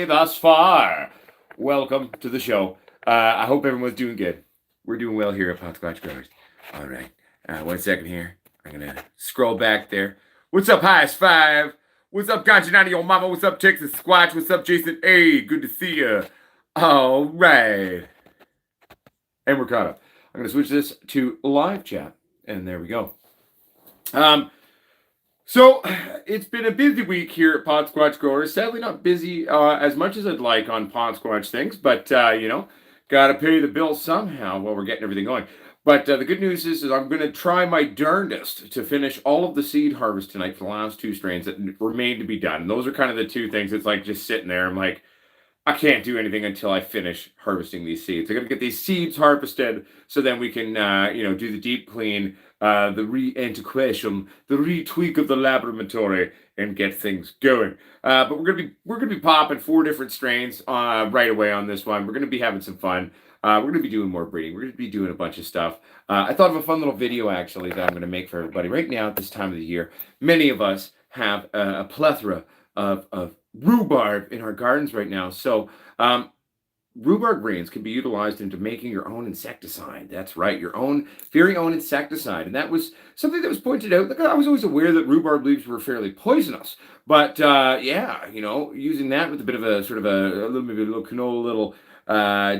thus far. Welcome to the show. I hope everyone's doing good. We're doing well here at Potsquatch Growers. All right. 1 second here. I'm going to scroll back there. What's up, Highest Five? What's up, Ganchinati, your mama? What's up, Texas Squatch? What's up, Jason A? Good to see you. All right. And we're caught up. I'm going to switch this to live chat. And there we go. So it's been a busy week here at Potsquatch Growers. Sadly, not busy as much as I'd like on Potsquatch things, but got to pay the bills somehow while we're getting everything going. But the good news is I'm going to try my darndest to finish all of the seed harvest tonight for the last two strains that remain to be done. And those are kind of the two things. It's like just sitting there. I'm like, I can't do anything until I finish harvesting these seeds. I got to get these seeds harvested so then we can, do the deep clean, the re-antiquation, the retweak of the laboratory, and get things going. But we're gonna be popping 4 different strains right away on this one. We're gonna be having some fun. We're gonna be doing more breeding. We're gonna be doing a bunch of stuff. I thought of a fun little video actually that I'm gonna make for everybody right now at this time of the year. Many of us have a plethora of rhubarb in our gardens right now. So rhubarb grains can be utilized into making your own insecticide. That's right, your own very own insecticide. And that was something that was pointed out. Like, I was always aware that rhubarb leaves were fairly poisonous. But using that with a bit of a sort of a little canola, little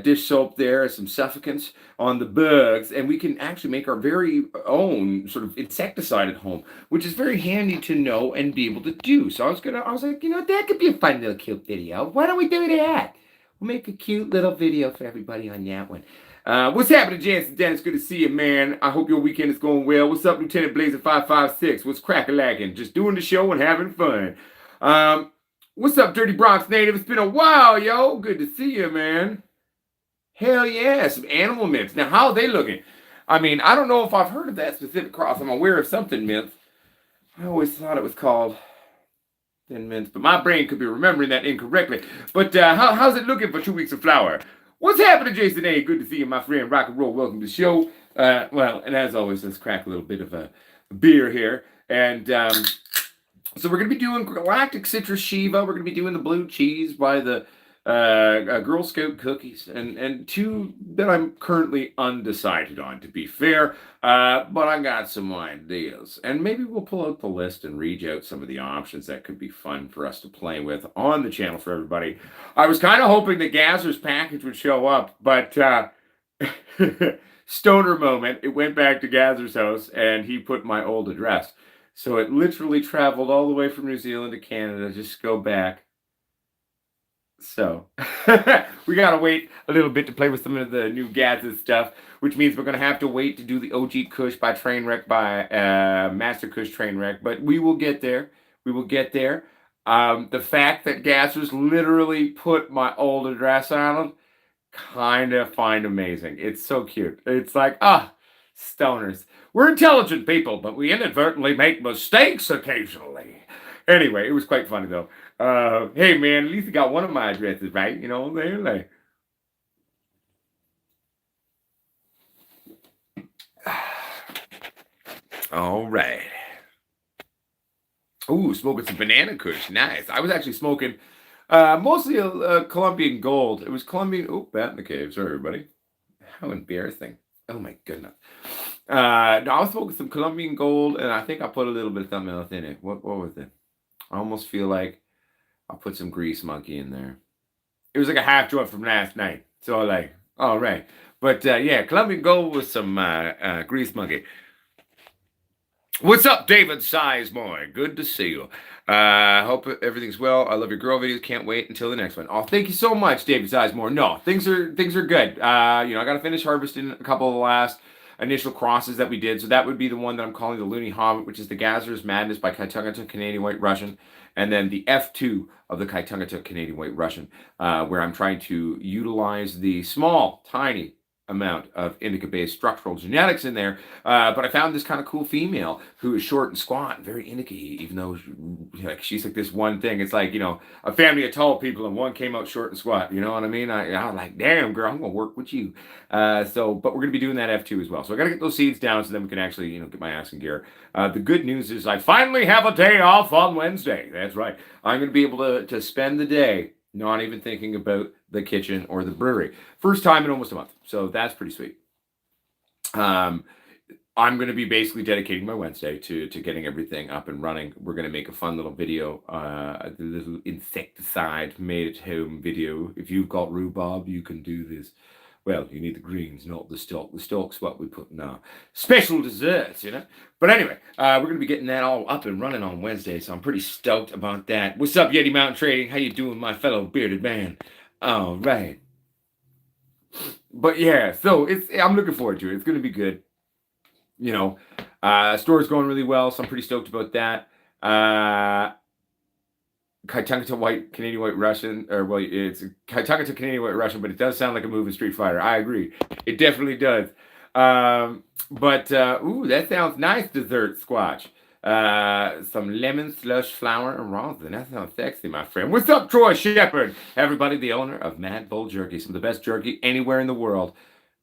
dish soap there, some suffocants on the bugs, and we can actually make our very own sort of insecticide at home, which is very handy to know and be able to do. So I was like, that could be a fun little cute video. Why don't we do that? We'll make a cute little video for everybody on that one. What's happening, Jansen Dennis? Good to see you, man. I hope your weekend is going well. What's up, Lieutenant Blazer 556? What's crack-a-lacking? Just doing the show and having fun. What's up, Dirty Bronx native? It's been a while, yo. Good to see you, man. Hell yeah, some animal mints. Now, how are they looking? I mean, I don't know if I've heard of that specific cross. I'm aware of something mints. I always thought it was called Thin Mints, but my brain could be remembering that incorrectly. But how's it looking for 2 weeks of flower? What's happening, Jason A? Good to see you, my friend. Rock and roll. Welcome to the show. And as always, let's crack a little bit of a beer here. And so we're going to be doing Galactic Citrus Shiva. We're going to be doing the blue cheese by the Girl Scout cookies, and 2 that I'm currently undecided on, to be fair, but I got some ideas, and maybe we'll pull out the list and read out some of the options that could be fun for us to play with on the channel for everybody. I was kind of hoping the Gazzer's package would show up, but stoner moment, it went back to Gazzer's house, and he put my old address, so it literally traveled all the way from New Zealand to Canada just to go back. So we gotta wait a little bit to play with some of the new Gaz's stuff, which means we're gonna have to wait to do the OG Kush by Trainwreck by Master Kush Trainwreck, but we will get there. We will get there. The fact that Gazers literally put my old address on them, kind of find amazing. It's so cute. It's like, stoners. We're intelligent people, but we inadvertently make mistakes occasionally. Anyway, it was quite funny though. Hey man, at least you got one of my addresses right. You know what I'm saying? Like, all right. Ooh, smoking some banana kush. Nice. I was actually smoking mostly a Colombian Gold. It was Colombian. Oh, bat in the cave. Sorry, everybody. How embarrassing. Oh my goodness. No, I was smoking some Colombian Gold, and I think I put a little bit of something else in it. What was it? I almost feel like I'll put some Grease Monkey in there. It was like a half joint from last night. So like, all right. But Colombian Gold with some Grease Monkey. What's up, David Sizemore? Good to see you. Hope everything's well. I love your girl videos. Can't wait until the next one. Oh, thank you so much, David Sizemore. No, things are good. I got to finish harvesting a couple of the last initial crosses that we did. So that would be the one that I'm calling the Looney Hobbit, which is the Gazzer's Madness by Kaitungatuck Canadian White Russian, and then the F2 of the Kaitungatuck Canadian White Russian, where I'm trying to utilize the small, tiny amount of indica-based structural genetics in there, but I found this kind of cool female who is short and squat and very indica-y, even though she's like this one thing. It's like, a family of tall people and one came out short and squat, you know what I mean? I was like, damn girl, I'm gonna work with you. But we're gonna be doing that F2 as well. So I gotta get those seeds down so then we can actually, get my ass in gear. The good news is I finally have a day off on Wednesday. That's right. I'm gonna be able to spend the day Not even thinking about the kitchen or the brewery. First time in almost a month. So that's pretty sweet. Um, I'm going to be basically dedicating my Wednesday to getting everything up and running. We're going to make a fun little video, a little insecticide made at home video. If you've got rhubarb, you can do this. Well, you need the greens, not the stalk. The stalk's what we put in our special desserts, you know. But anyway, we're going to be getting that all up and running on Wednesday, so I'm pretty stoked about that. What's up, Yeti Mountain Trading? How you doing, my fellow bearded man? All right. But yeah, so I'm looking forward to it. It's going to be good. You know, store's going really well, so I'm pretty stoked about that. Kaitanga White Canadian White Russian, or well, it's Kaitanga to Canadian White Russian, but it does sound like a move in Street Fighter. I agree, it definitely does. But ooh, that sounds nice. Dessert squash. Some lemon slush flour and rosin. That sounds sexy, my friend. What's up, Troy Shepard? Everybody, the owner of Mad Bull Jerky, some of the best jerky anywhere in the world.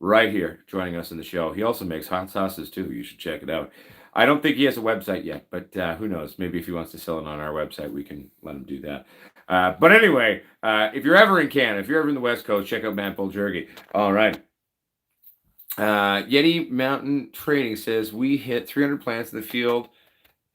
Right here, joining us in the show. He also makes hot sauces too. You should check it out. I don't think he has a website yet, but who knows? Maybe if he wants to sell it on our website, we can let him do that. But anyway, if you're ever in Canada, if you're ever in the West Coast, check out Mad Bull Jerky. All right. Yeti Mountain Trading says we hit 300 plants in the field.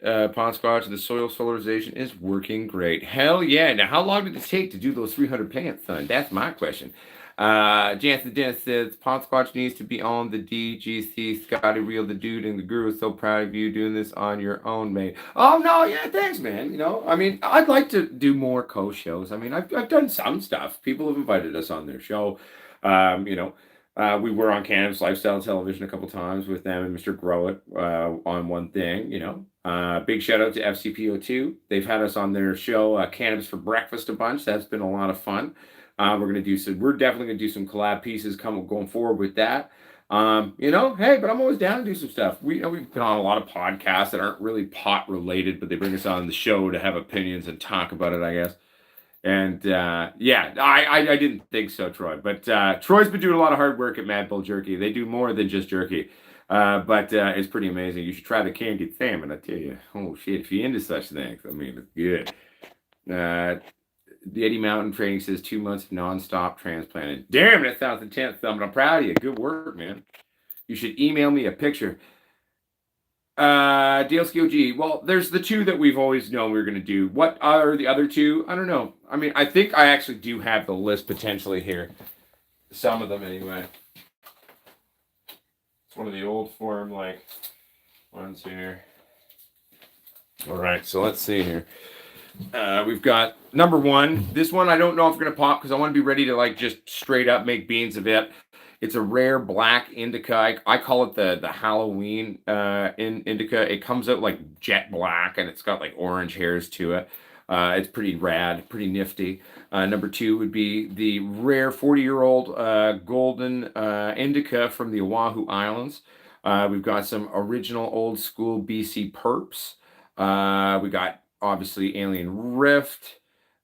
Potsquatch, the soil solarization is working great. Hell yeah. Now, how long did it take to do those 300 plants, son? That's my question. Jansen Dennis says Potsquatch needs to be on the DGC. Scotty Real, the dude and the guru, is so proud of you doing this on your own, mate. Oh no, yeah, thanks, man. You know, I mean, I'd like to do more co-shows. I mean, I've done some stuff. People have invited us on their show. You know, we were on Cannabis Lifestyle Television a couple times with them and Mr. Growit on one thing. You know, big shout out to FCPO2. They've had us on their show, Cannabis for Breakfast, a bunch. That's been a lot of fun. We're definitely gonna do some collab pieces going forward with that. You know, hey, but I'm always down to do some stuff. We've been on a lot of podcasts that aren't really pot related, but they bring us on the show to have opinions and talk about it, I guess. And yeah, I didn't think so, Troy. But Troy's been doing a lot of hard work at Mad Bull Jerky. They do more than just jerky. But it's pretty amazing. You should try the candied salmon, I tell you. Oh shit, if you're into such things, I mean, it's good. The Eddie Mountain Training says 2 months of nonstop transplanted. Damn, that sounds intense, Thumb. I'm proud of you. Good work, man. You should email me a picture. DLSKOG. Well, there's the two that we've always known we were going to do. What are the other two? I don't know. I mean, I think I actually do have the list potentially here. Some of them, anyway. It's one of the old form, like, ones here. All right, so let's see here. We've got number one. This one I don't know if we're gonna pop because I want to be ready to like just straight up make beans of it. It's a rare black indica. I call it the Halloween indica. It comes out like jet black and it's got like orange hairs to it. It's pretty rad, pretty nifty. Number two would be the rare 40-year-old golden indica from the Oahu Islands. We've got some original old school BC Perps. We got obviously Alien Rift.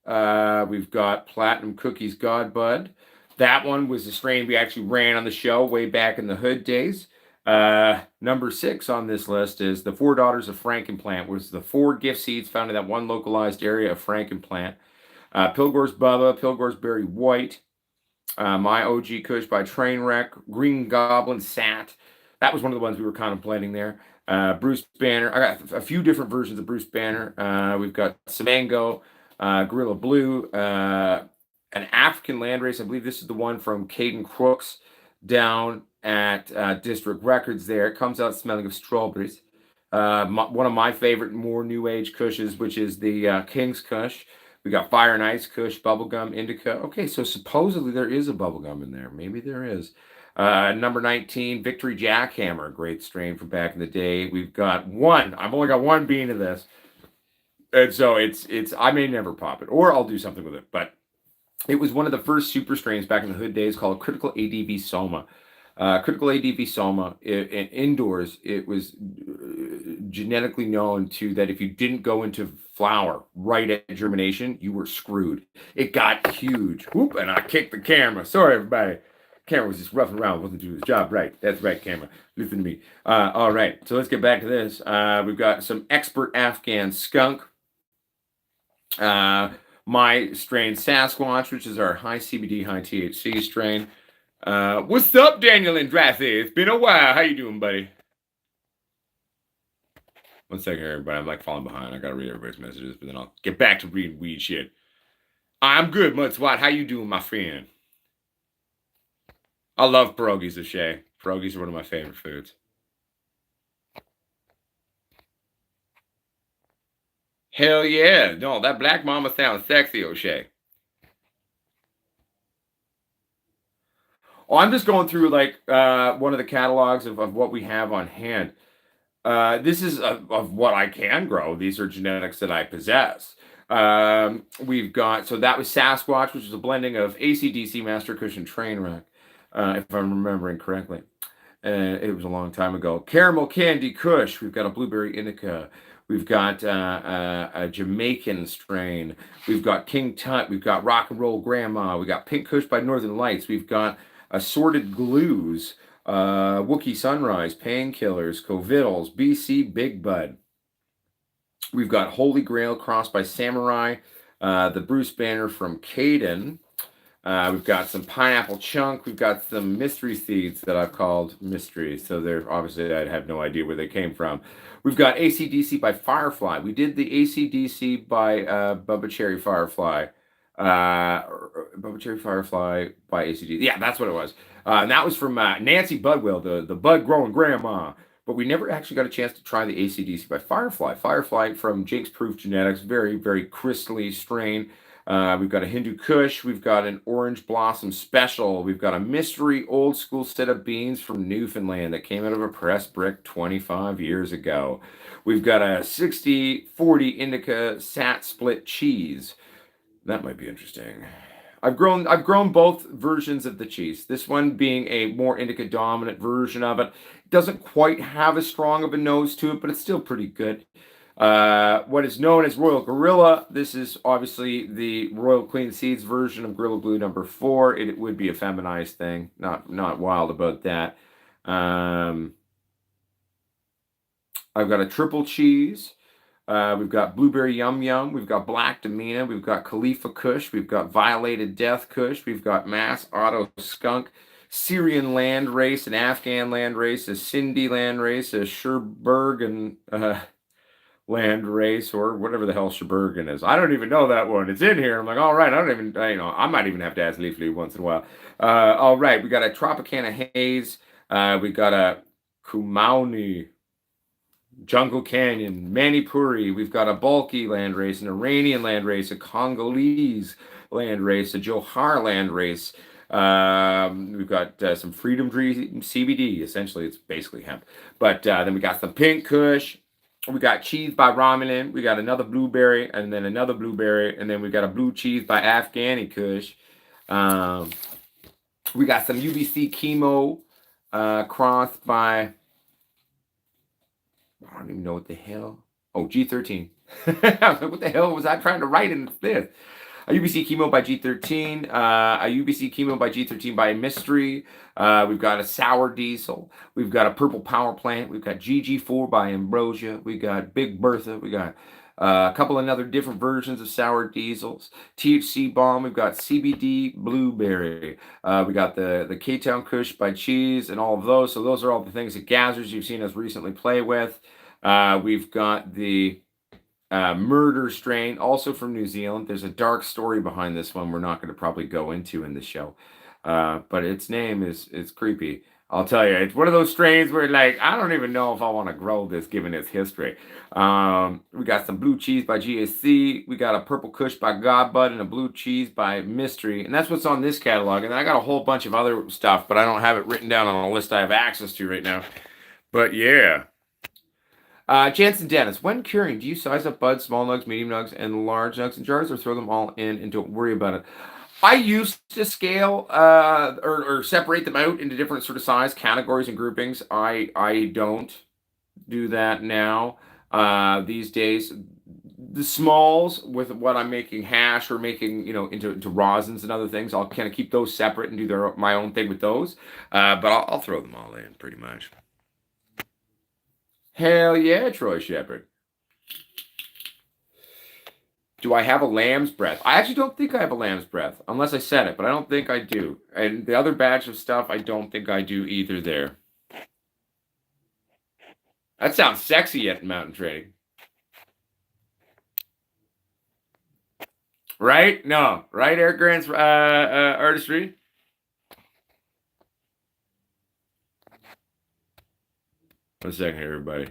We've got Platinum Cookies Godbud. That one was a strain we actually ran on the show way back in the hood days. Number 6 on this list is the Four Daughters of Frankenplant, which was the 4 gift seeds found in that one localized area of Frankenplant. Pilgor's Bubba, Pilgor's Berry White, My OG Kush by Trainwreck, Green Goblin Sat. That was one of the ones we were contemplating there. Bruce Banner. I got a few different versions of Bruce Banner. We've got Samango, Gorilla Blue, an African landrace. I believe this is the one from Caden Crooks down at District Records there. It comes out smelling of strawberries. One of my favorite more new age Kushes, which is the King's Kush. We got Fire and Ice Kush, Bubblegum Indica. Okay, so supposedly there is a bubblegum in there. Maybe there is. Number 19, Victory Jackhammer, great strain from back in the day. We've got one. I've only got one bean of this. And so it's I may never pop it, or I'll do something with it. But it was one of the first super strains back in the hood days called Critical ADV Soma. Critical ADV Soma, indoors, it was genetically known to that if you didn't go into flower right at germination, you were screwed. It got huge. Whoop, and I kicked the camera. Sorry, everybody. Camera was just roughing around, wasn't doing his job right. That's right, camera. Listen to me. All right, so let's get back to this. We've got some Expert Afghan Skunk. my strain Sasquatch, which is our high CBD, high THC strain. What's up, Daniel Andrathi? It's been a while. How you doing, buddy? One second here, everybody. I'm like falling behind. I gotta read everybody's messages, but then I'll get back to reading weed shit. I'm good, Mudswat. How you doing, my friend? I love pierogies, O'Shea. Pierogies are one of my favorite foods. Hell yeah. No, that black mama sounds sexy, O'Shea. Oh, I'm just going through like one of the catalogs of what we have on hand. This is of what I can grow. These are genetics that I possess. We've got, so that was Sasquatch, which is a blending of ACDC, Master Cushion, Trainwreck, if I'm remembering correctly. It was a long time ago. Caramel Candy Kush. We've got a Blueberry Indica. We've got a Jamaican strain. We've got King Tut. We've got Rock and Roll Grandma. We got Pink Kush by Northern Lights. We've got Assorted Glues, Wookie Sunrise, Painkillers, Covittles, BC Big Bud. We've got Holy Grail crossed by Samurai, the Bruce Banner from Caden. We've got some Pineapple Chunk. We've got some mystery seeds that I've called mysteries. So they're obviously, I have no idea where they came from. We've got ACDC by Firefly. We did the ACDC by Bubba Cherry Firefly. Bubba Cherry Firefly by ACDC. Yeah, that's what it was. And that was from Nancy Budwell, the bud growing grandma. But we never actually got a chance to try the ACDC by Firefly. Firefly from Jinx Proof Genetics, very, very crystally strain. We've got a Hindu Kush. We've got an Orange Blossom Special. We've got a mystery old school set of beans from Newfoundland that came out of a press brick 25 years ago. We've got a 60-40 Indica Sat Split Cheese. That might be interesting. I've grown both versions of the cheese. This one being a more indica dominant version of it. It doesn't quite have as strong of a nose to it, but it's still pretty good. What is known as Royal Gorilla. This is obviously the Royal Clean Seeds version of Gorilla Glue number 4. It would be a feminized thing. Not wild about that. I've got a triple cheese. We've got Blueberry Yum Yum. We've got Black Demina. We've got Khalifa Kush. We've got Violated Death Kush. We've got Mass Auto Skunk, Syrian Land Race, an Afghan Land Race, a Sindhi Land Race, a Sherbergen Land Race, or whatever the hell Sherbergen is. I don't even know that one. It's in here. I'm like, all right. I don't even, I might even have to ask Leafly once in a while. All right. We got a Tropicana Haze. We got a Kumauni. Jungle Canyon, Manipuri. We've got a Bulky Land Race, an Iranian Land Race, a Congolese Land Race, a Johar Land Race. We've got some Freedom Tree CBD. Essentially, it's basically hemp. But then we got some Pink Kush. We got Cheese by Romulan. We got another Blueberry, and then another Blueberry, and then we got a Blue Cheese by Afghani Kush. We got some UBC Chemo crossed by, I don't even know what the hell. Oh, G13. What the hell was I trying to write in this? A UBC Chemo by G13. A UBC Chemo by G13 by Mystery. We've got a Sour Diesel. We've got a Purple Power Plant. We've got GG4 by Ambrosia. We got Big Bertha. We got a couple of other different versions of Sour Diesels. THC Bomb. We've got CBD Blueberry. We got the K-Town Kush by Cheese and all of those. So those are all the things that Gazzers you've seen us recently play with. We've got the Murder strain, also from New Zealand. There's a dark story behind this one we're not going to probably go into in the show. But its name is creepy. I'll tell you, it's one of those strains where, like, I don't even know if I want to grow this given its history. We got some Blue Cheese by GAC. We got a Purple Kush by Godbud and a Blue Cheese by Mystery. And that's what's on this catalog. And then I got a whole bunch of other stuff, but I don't have it written down on a list I have access to right now. But yeah. Jansen Dennis, when curing, do you size up buds, small nugs, medium nugs, and large nugs in jars, or throw them all in and don't worry about it? I used to scale or separate them out into different sort of size categories and groupings. I don't do that now. These days, the smalls with what I'm making hash or making, into rosins and other things, I'll kind of keep those separate and do my own thing with those. But I'll throw them all in pretty much. Hell yeah, Troy Shepard. Do I have a lamb's breath? I actually don't think I have a lamb's breath, unless I said it, but I don't think I do. And the other batch of stuff, I don't think I do either there. That sounds sexy at mountain trading. Right? No. Right, Eric Grant's artistry? One second here, everybody.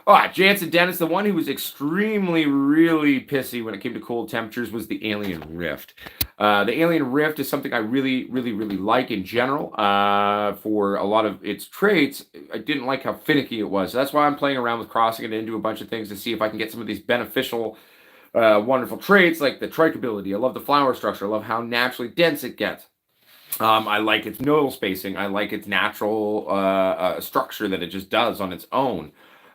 Oh, Jansen Dennis, the one who was extremely, really pissy when it came to cold temperatures was the Alien Rift. The Alien Rift is something I really, really, really like in general. For a lot of its traits, I didn't like how finicky it was. So that's why I'm playing around with crossing it into a bunch of things to see if I can get some of these beneficial, wonderful traits like the trikeability. I love the flower structure. I love how naturally dense it gets. I like its nodal spacing. I like its natural structure that it just does on its own.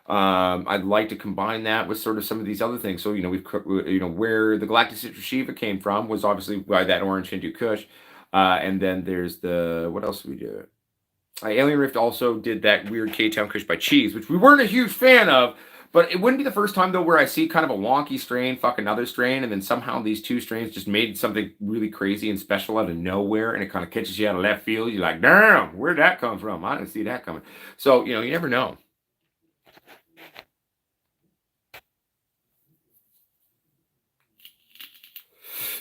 I'd like to combine that with sort of some of these other things. So, where the Galactic Citrus Shiva came from was obviously by that orange Hindu Kush. And then there's what else did we do? Alien Rift also did that weird K-Town Kush by Cheese, which we weren't a huge fan of. But it wouldn't be the first time, though, where I see kind of a wonky strain, fuck another strain, and then somehow these two strains just made something really crazy and special out of nowhere, and it kind of catches you out of left field. You're like, damn, where'd that come from? I didn't see that coming. So, you never know.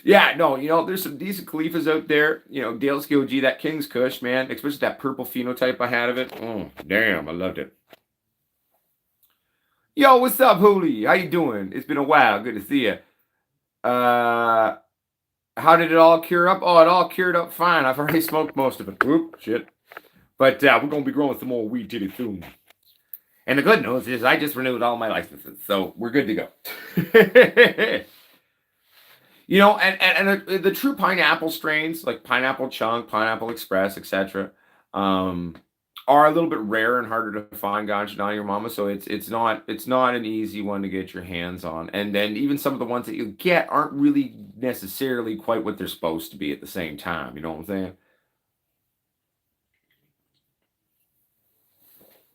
Yeah, no, there's some decent Khalifas out there. Dale Skill that King's Kush, man, especially that purple phenotype I had of it. Oh, damn, I loved it. Yo, what's up, Hooli? How you doing? It's been a while. Good to see you. How did it all cure up? Oh, it all cured up fine. I've already smoked most of it. Oop, shit. But we're going to be growing some more weed titty soon. And the good news is I just renewed all my licenses, so we're good to go. And the true pineapple strains, like Pineapple Chunk, Pineapple Express, etc., are a little bit rare and harder to find, ganja your mama. So it's not an easy one to get your hands on. And then even some of the ones that you get aren't really necessarily quite what they're supposed to be at the same time. You know what I'm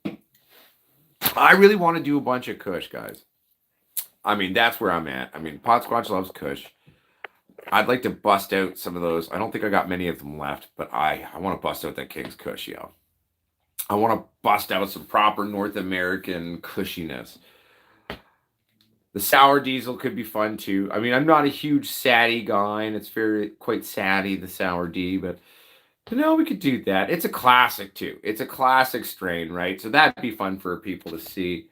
saying? I really want to do a bunch of Kush, guys. I mean, that's where I'm at. I mean, Potsquatch loves Kush. I'd like to bust out some of those. I don't think I got many of them left, but I want to bust out that King's Kush, yo. I want to bust out some proper North American cushiness. The sour diesel could be fun too. I mean, I'm not a huge saddy guy, and it's quite saddy, the sour D, but we could do that. It's a classic too. It's a classic strain, right? So that'd be fun for people to see.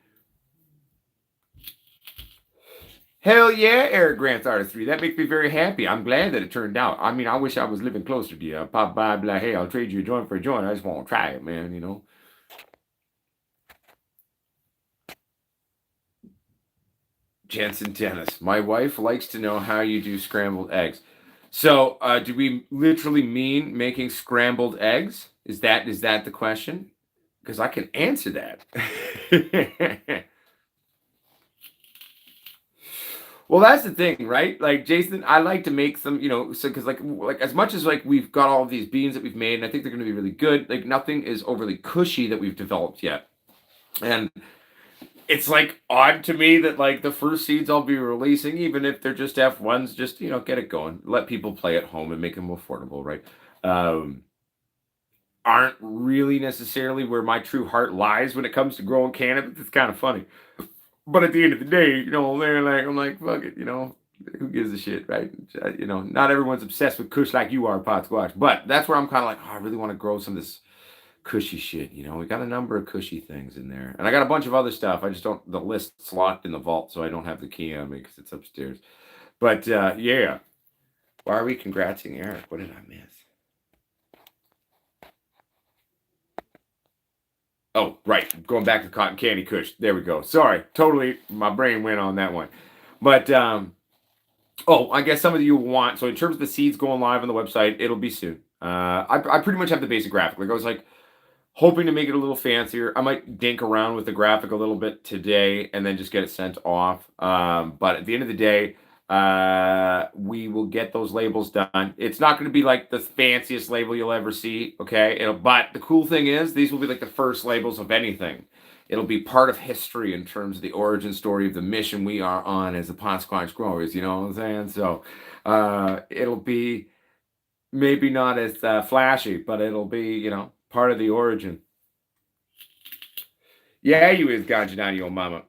Hell yeah, Eric Grant's artistry. That makes me very happy. I'm glad that it turned out. I mean, I wish I was living closer to you. I'll pop by and be like, hey, I'll trade you a joint for a joint. I just want to try it, man, Jensen Dennis. My wife likes to know how you do scrambled eggs. So, do we literally mean making scrambled eggs? Is that the question? Because I can answer that. Well, that's the thing, right? Like Jason, I like to make some, so because like as much as like we've got all of these beans that we've made, and I think they're going to be really good. Like nothing is overly cushy that we've developed yet, and it's like odd to me that like the first seeds I'll be releasing, even if they're just F1s, just get it going, let people play at home and make them affordable, right? Aren't really necessarily where my true heart lies when it comes to growing cannabis. It's kind of funny. But at the end of the day, I'm like, fuck it, who gives a shit, right? Not everyone's obsessed with Kush like you are, Potsquatch. But that's where I'm kind of like, I really want to grow some of this cushy shit. We got a number of cushy things in there. And I got a bunch of other stuff. I just don't, the list's locked in the vault, so I don't have the key on me because it's upstairs. But yeah. Why are we congrating Eric? What did I miss? Oh, right. Going back to Cotton Candy Kush. There we go. Sorry. Totally. My brain went on that one. But, I guess some of you want. So in terms of the seeds going live on the website, it'll be soon. I pretty much have the basic graphic. Like I was like hoping to make it a little fancier. I might dink around with the graphic a little bit today and then just get it sent off. But at the end of the day, we will get those labels done. It's not going to be like the fanciest label you'll ever see, okay? But the cool thing is these will be like the first labels of anything. it'll be part of history in terms of the origin story of the mission we are on as the Potsquatch Growers. You know what I'm saying? So it'll be maybe not as flashy, but it'll be, part of the origin. Yeah, you is Gajanani, your mama.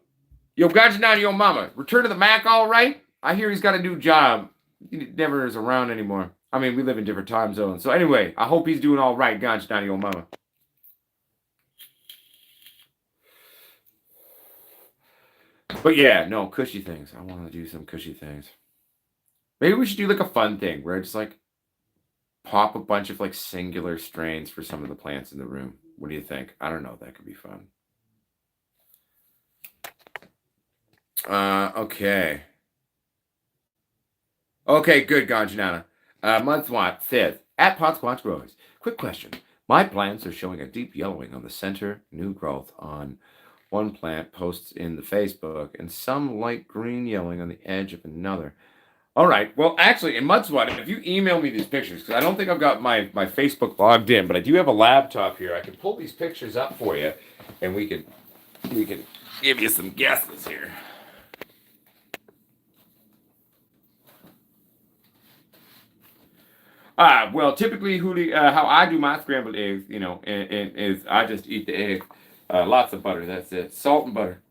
Yo, Gajanani, your mama. Return to the Mac, all right? I hear he's got a new job. He never is around anymore. I mean, we live in different time zones. So anyway, I hope he's doing all right, Gajanani, your mama. But yeah, no, cushy things. I want to do some cushy things. Maybe we should do like a fun thing where it's like pop a bunch of like singular strains for some of the plants in the room. What do you think? I don't know. That could be fun. Okay. Okay, good, Ganjanana. Mudswat says, at Potsquatch Growers, quick question. My plants are showing a deep yellowing on the center, new growth on one plant posts in the Facebook, and some light green yellowing on the edge of another. All right. Well, actually, in Mudswat, if you email me these pictures, because I don't think I've got my Facebook logged in, but I do have a laptop here. I can pull these pictures up for you, and we can give you some guesses here. Well, typically, Hootie, how I do my scrambled eggs, is I just eat the egg. Lots of butter. That's it. Salt and butter.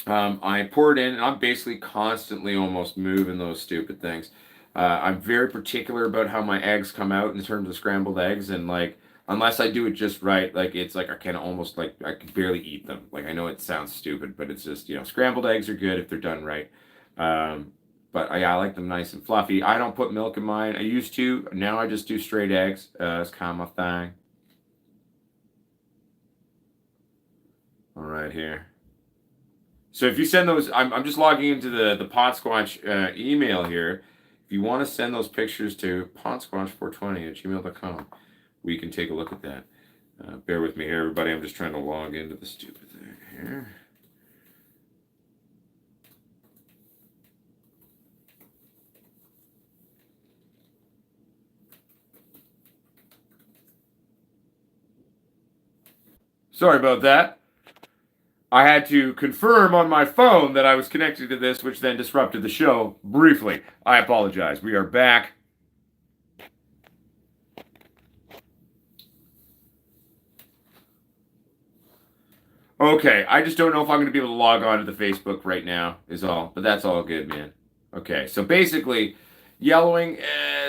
I pour it in, and I'm basically constantly almost moving those stupid things. I'm very particular about how my eggs come out in terms of scrambled eggs, and like, unless I do it just right, like it's like I can almost like I can barely eat them. Like I know it sounds stupid, but it's just scrambled eggs are good if they're done right. Um, but I like them nice and fluffy. I don't put milk in mine. I used to. Now I just do straight eggs. It's kind of my thing. All right here. So if you send those, I'm just logging into the Potsquatch email here. If you want to send those pictures to potsquatch420@gmail.com, we can take a look at that. Bear with me here, everybody. I'm just trying to log into the stupid thing here. Sorry about that. I had to confirm on my phone that I was connected to this, which then disrupted the show briefly. I apologize. We are back. Okay, I just don't know if I'm going to be able to log on to the Facebook right now, is all. But that's all good, man. Okay, so basically, yellowing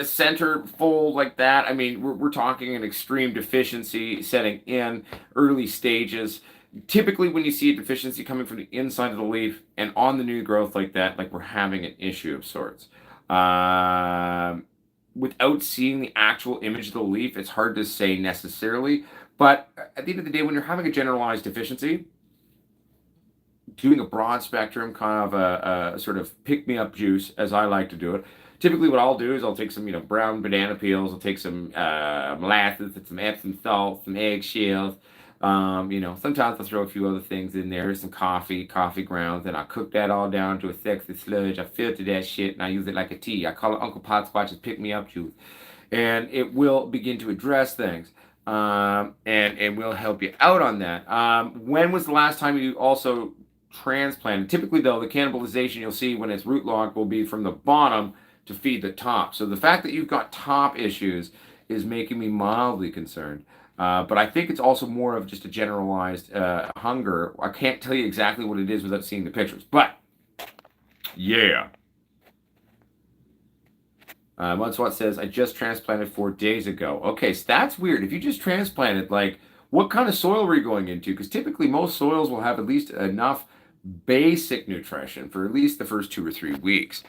center fold like that. I mean, we're talking an extreme deficiency setting in early stages. Typically, when you see a deficiency coming from the inside of the leaf and on the new growth like that, like we're having an issue of sorts. Without seeing the actual image of the leaf, it's hard to say necessarily. But at the end of the day, when you're having a generalized deficiency, doing a broad spectrum kind of a sort of pick me up juice, as I like to do it. Typically, what I'll do is I'll take some brown banana peels, I'll take some molasses, some Epsom salt, some eggshells. Sometimes I'll throw a few other things in there, some coffee grounds, and I cook that all down to a sexy sludge. I filter that shit and I use it like a tea. I call it Uncle Potsquatch's pick me up juice, and it will begin to address things. And will help you out on that. When was the last time you also transplanted? Typically, though, the cannibalization you'll see when it's root locked will be from the bottom to feed the top. So the fact that you've got top issues is making me mildly concerned. But I think it's also more of just a generalized hunger. I can't tell you exactly what it is without seeing the pictures. But yeah. Mudswat says, I just transplanted 4 days ago. Okay, so that's weird. If you just transplanted, like, what kind of soil were you going into? Because typically most soils will have at least enough basic nutrition for at least the first 2 or 3 weeks.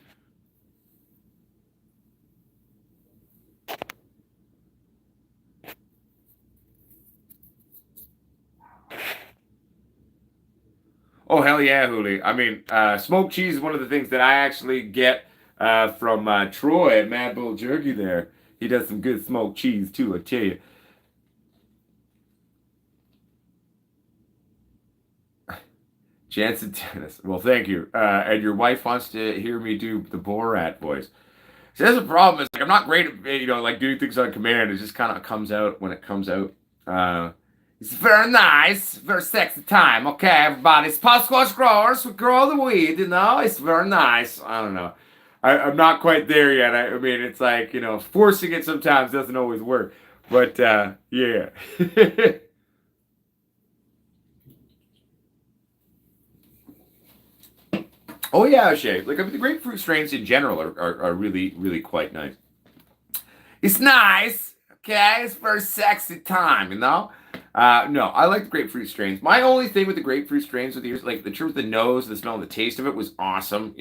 Oh, hell yeah, Huli. I mean, smoked cheese is one of the things that I actually get from Troy at Mad Bull Jerky there. He does some good smoked cheese, too, I tell you. Jansen Tennis. Well, thank you. And your wife wants to hear me do the Borat voice. See, that's the problem. Is like I'm not great at like doing things on command. It just kind of comes out when it comes out. Uh, It's very nice, very sexy time. Okay, everybody. It's Potsquatch Growers. We grow the weed, It's very nice. I don't know. I'm not quite there yet. I mean, it's like, forcing it sometimes doesn't always work. But, yeah. Oh, yeah, Shay. Like, I mean, the grapefruit strains in general are really, really quite nice. It's nice. Okay, it's very sexy time. No, I like the grapefruit strains. My only thing with the grapefruit strains with the years, like the truth, the nose, the smell, and the taste of it was awesome.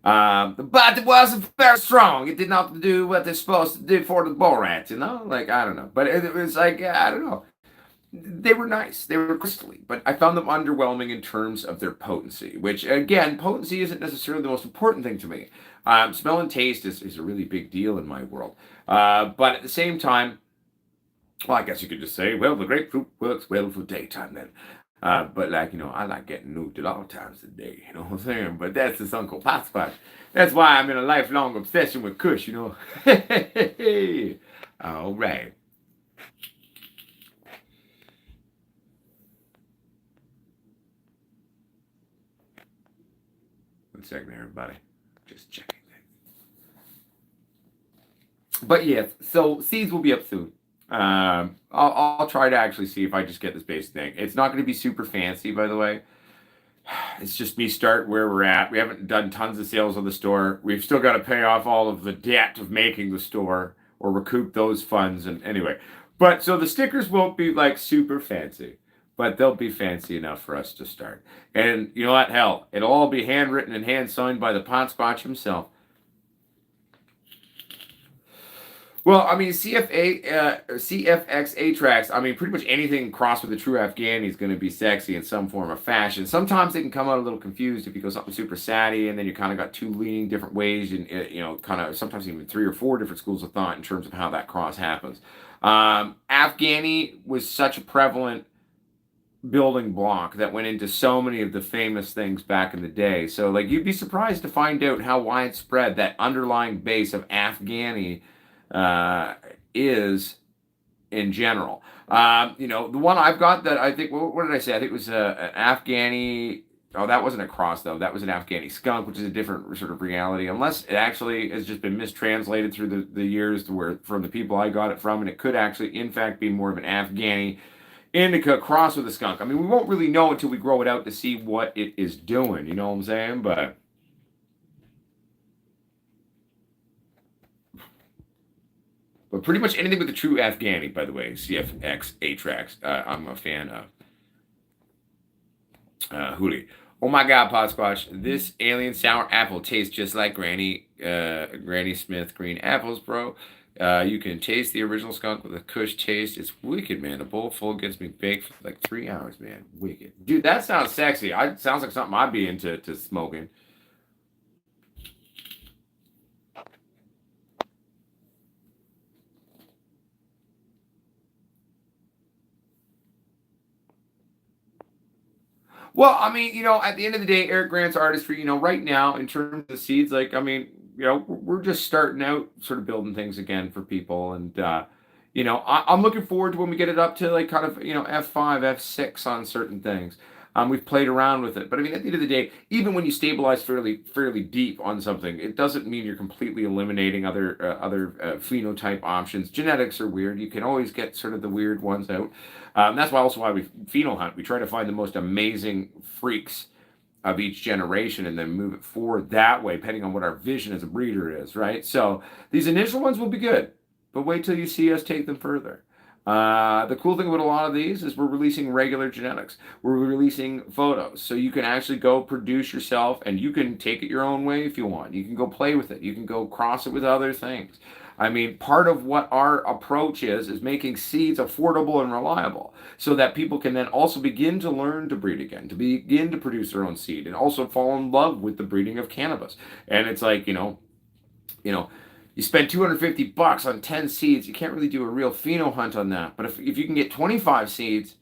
But it wasn't very strong. It did not do what they're supposed to do for the bull rats. Like, I don't know. But it was like, I don't know. They were nice. They were crystally, but I found them underwhelming in terms of their potency, which, again, potency isn't necessarily the most important thing to me. Smell and taste is a really big deal in my world. But at the same time, well, I guess you could just say, well, the grapefruit works well for daytime then. But like, I like getting moved at all times of the day, you know what I'm saying? But that's this Uncle Potsquatch. That's why I'm in a lifelong obsession with Kush. All right. One second, everybody. Just checking things. But yes, so seeds will be up soon. I'll try to actually see if I just get this base thing. It's not going to be super fancy, by the way. It's just me start where we're at. We haven't done tons of sales on the store. We've still got to pay off all of the debt of making the store or recoup those funds. And anyway, but so the stickers won't be like super fancy, but they'll be fancy enough for us to start. And you know what? Hell, it'll all be handwritten and hand signed by the Potsquatch himself. Well, I mean, CFX tracks. I mean, pretty much anything crossed with a true Afghani is going to be sexy in some form or fashion. Sometimes they can come out a little confused if you go something super satty, and then you kind of got two leaning different ways, and kind of sometimes even three or four different schools of thought in terms of how that cross happens. Afghani was such a prevalent building block that went into so many of the famous things back in the day. So, like, you'd be surprised to find out how widespread that underlying base of Afghani uh, is in general. The one I've got that I think, what did I say? I think it was an Afghani. Oh, that wasn't a cross, though. That was an Afghani skunk, which is a different sort of reality, unless it actually has just been mistranslated through the years to where from the people I got it from, and it could actually, in fact, be more of an Afghani indica cross with a skunk. I mean, we won't really know until we grow it out to see what it is doing. You know what I'm saying? But pretty much anything with the true Afghani, by the way, CFX A-Tracks, I'm a fan of. Huli. Oh my God, Potsquatch, this alien sour apple tastes just like Granny Smith green apples, bro. You can taste the original skunk with a Kush taste. It's wicked, man. A bowl full gets me baked for like 3 hours, man. Wicked. Dude, that sounds sexy. Sounds like something I'd be into to smoking. Well, I mean, at the end of the day, Eric Grant's artistry, right now, in terms of the seeds, like, I mean, we're just starting out sort of building things again for people. And, I'm looking forward to when we get it up to like kind of, F5, F6 on certain things. We've played around with it. But I mean, at the end of the day, even when you stabilize fairly deep on something, it doesn't mean you're completely eliminating other phenotype options. Genetics are weird. You can always get sort of the weird ones out. That's why we pheno hunt. We try to find the most amazing freaks of each generation and then move it forward that way, depending on what our vision as a breeder is, right? So these initial ones will be good, but wait till you see us take them further. The cool thing about a lot of these is we're releasing regular genetics. We're releasing photos. So you can actually go produce yourself and you can take it your own way if you want. You can go play with it. You can go cross it with other things. I mean, part of what our approach is making seeds affordable and reliable so that people can then also begin to learn to breed again, to begin to produce their own seed and also fall in love with the breeding of cannabis. And it's like, you spend $250 on 10 seeds, you can't really do a real pheno hunt on that. But if you can get 25 seeds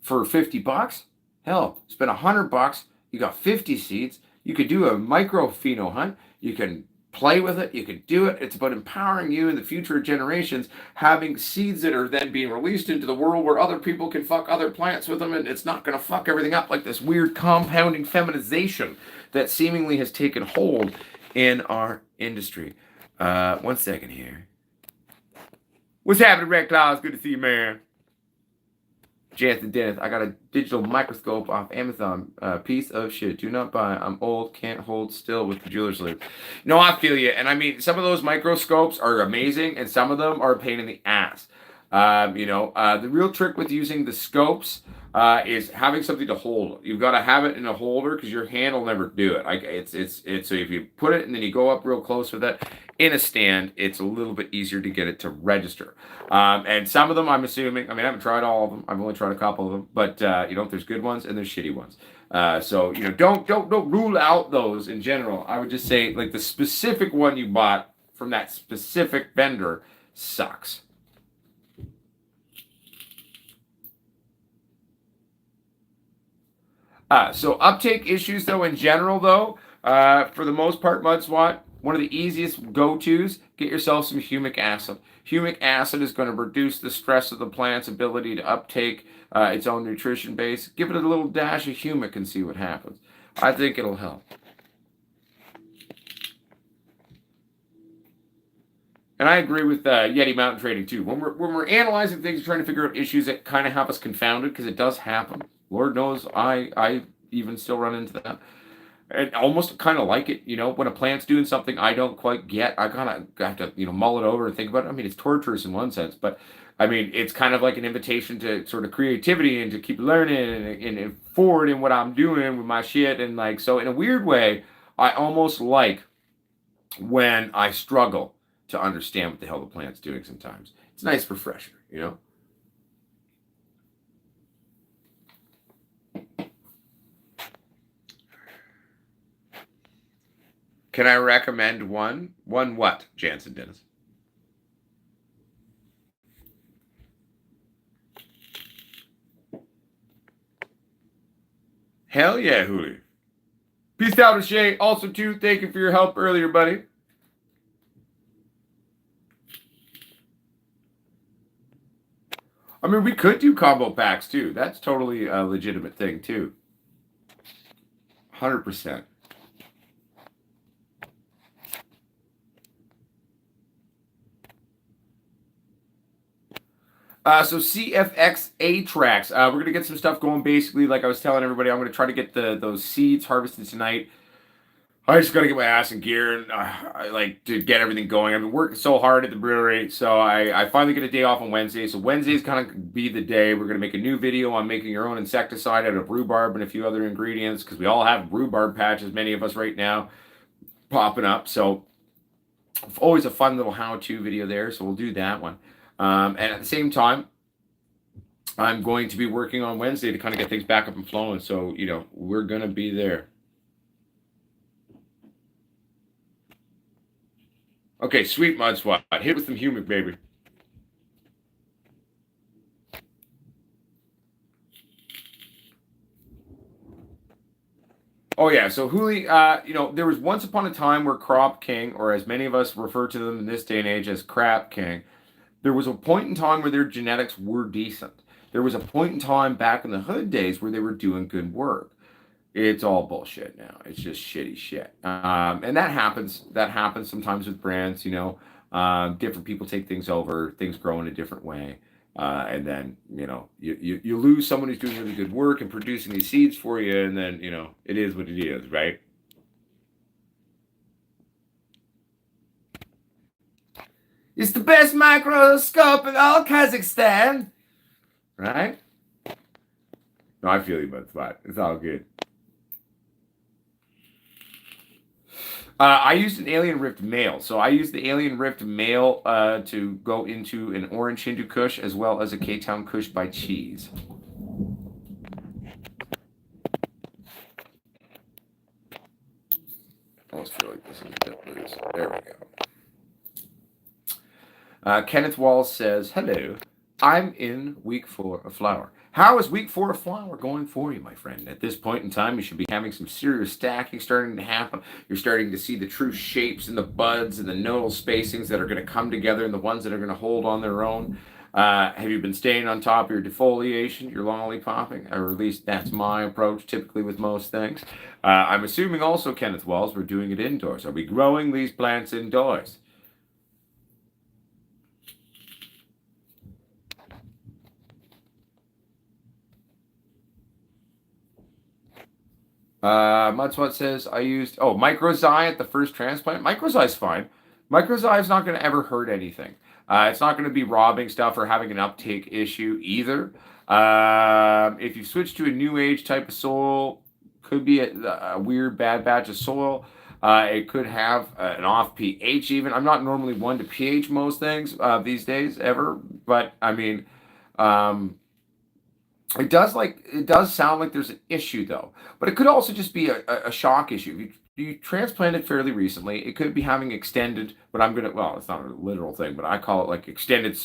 for $50, hell, spend $100, you got 50 seeds. You could do a micro pheno hunt. You can play with it. You can do it. It's about empowering you in the future generations, having seeds that are then being released into the world where other people can fuck other plants with them, and it's not going to fuck everything up like this weird compounding feminization that seemingly has taken hold in our industry. 1 second here. What's happening, Red Clouds? Good to see you, man. Jansen Dennis, I got a digital microscope off Amazon. Piece of shit. Do not buy. I'm old, can't hold still with the jeweler's loop. No, I feel you. And I mean, some of those microscopes are amazing, and some of them are a pain in the ass. The real trick with using the scopes is having something to hold. You've got to have it in a holder because your hand will never do it. Like it's so if you put it and then you go up real close with it in a stand, it's a little bit easier to get it to register. And some of them, I'm assuming, I mean, I haven't tried all of them. I've only tried a couple of them, but there's good ones and there's shitty ones. Don't rule out those in general. I would just say like the specific one you bought from that specific vendor sucks. So uptake issues, though, in general, though, for the most part, Mudswat, one of the easiest go-tos, get yourself some humic acid. Humic acid is going to reduce the stress of the plant's ability to uptake its own nutrition base. Give it a little dash of humic and see what happens. I think it'll help. And I agree with Yeti Mountain Trading, too. When we're analyzing things, trying to figure out issues that kind of have us confounded, because it does happen. Lord knows I even still run into that. And almost kind of like it, when a plant's doing something I don't quite get, I kind of have to, mull it over and think about it. I mean, it's torturous in one sense, but I mean, it's kind of like an invitation to sort of creativity and to keep learning and forward in what I'm doing with my shit. And like, so in a weird way, I almost like when I struggle to understand what the hell the plant's doing sometimes. It's a nice refresher, Can I recommend one? One what, Jansen Dennis? Hell yeah, Huli. Peace out, Shay. Also, too, thank you for your help earlier, buddy. I mean, we could do combo packs, too. That's totally a legitimate thing, too. 100%. So CFX A-Trax. We're going to get some stuff going basically. Like I was telling everybody, I'm going to try to get those seeds harvested tonight. I just got to get my ass in gear and to get everything going. I've been working so hard at the brewery, so I finally get a day off on Wednesday. So Wednesday's kind of be the day. We're going to make a new video on making your own insecticide out of rhubarb and a few other ingredients because we all have rhubarb patches, many of us right now, popping up. So always a fun little how-to video there. So we'll do that one. And at the same time, I'm going to be working on Wednesday to kind of get things back up and flowing. So, we're going to be there. Okay, sweet Mudswat. Hit with some humic, baby. Oh, yeah. So, Huli, there was once upon a time where Crop King, or as many of us refer to them in this day and age as Crap King, there was a point in time where their genetics were decent. There was a point in time back in the hood days where they were doing good work. It's all bullshit now. It's just shitty shit. And that happens. That happens sometimes with brands, different people take things over, things grow in a different way. And then, you lose someone who's doing really good work and producing these seeds for you. And then, it is what it is, right? It's the best microscope in all Kazakhstan. Right? No, I feel you, but it's all good. I used an Alien Rift male. So I used the Alien Rift male to go into an Orange Hindu Kush as well as a K-Town Kush by Cheese. I almost feel like this is a bit loose. There we go. Kenneth Walls says, hello. I'm in week 4 of flower. How is week 4 of flower going for you, my friend? At this point in time, you should be having some serious stacking starting to happen. You're starting to see the true shapes in the buds and the nodal spacings that are going to come together and the ones that are going to hold on their own. Have you been staying on top of your defoliation, your lollipopping? Or at least that's my approach typically with most things. I'm assuming also, Kenneth Walls, we're doing it indoors. Are we growing these plants indoors? Mudswat says I used microzyme at the first transplant. Microzyme's fine. Microzyme's not going to ever hurt anything. It's not going to be robbing stuff or having an uptake issue either. If you switch to a new age type of soil, could be a weird bad batch of soil. It could have an off pH even. I'm not normally one to pH most things these days ever, but I mean, um, it does sound like there's an issue though, but it could also just be a shock issue. You transplanted fairly recently, it could be having extended, but it's not a literal thing, but I call it like extended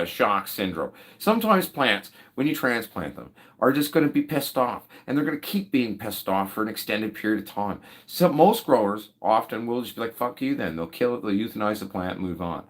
shock syndrome. Sometimes plants, when you transplant them, are just going to be pissed off, and they're going to keep being pissed off for an extended period of time. So most growers often will just be like, "Fuck you," then they'll kill it, they'll euthanize the plant, and move on.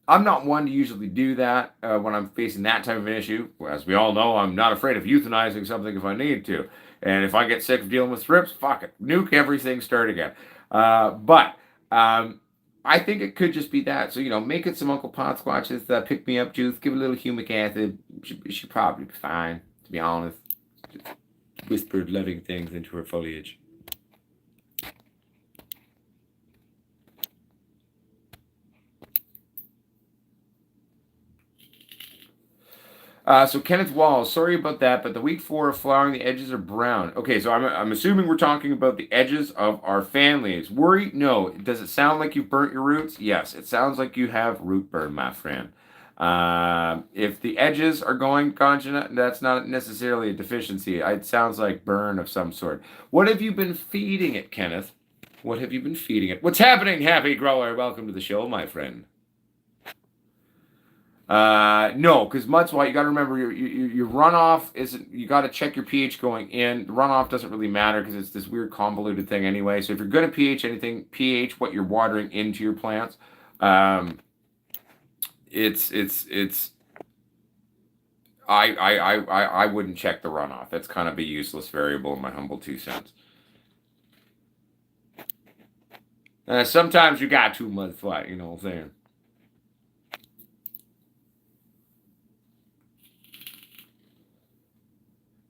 I'm not one to usually do that when I'm facing that type of an issue. As we all know, I'm not afraid of euthanizing something if I need to. And if I get sick of dealing with thrips, fuck it. Nuke everything, start again. But I think it could just be that. So, make it some Uncle Potsquatch's pick me up juice, give it a little humic acid. She probably be fine, to be honest. Just whispered loving things into her foliage. So Kenneth Walls, sorry about that, but the week 4 of flowering, the edges are brown. Okay, so I'm assuming we're talking about the edges of our fan leaves. Worry? No. Does it sound like you've burnt your roots? Yes, it sounds like you have root burn, my friend. If the edges are going concha, that's not necessarily a deficiency. It sounds like burn of some sort. What have you been feeding it, Kenneth? What have you been feeding it? What's happening, happy grower? Welcome to the show, my friend. No, because Mudswat, you got to remember your runoff isn't. You got to check your pH going in. The runoff doesn't really matter because it's this weird convoluted thing anyway. So if you're going to pH anything, pH what you're watering into your plants. It's. I wouldn't check the runoff. That's kind of a useless variable in my humble 2 cents. Sometimes you got too much flat. You know what I'm saying.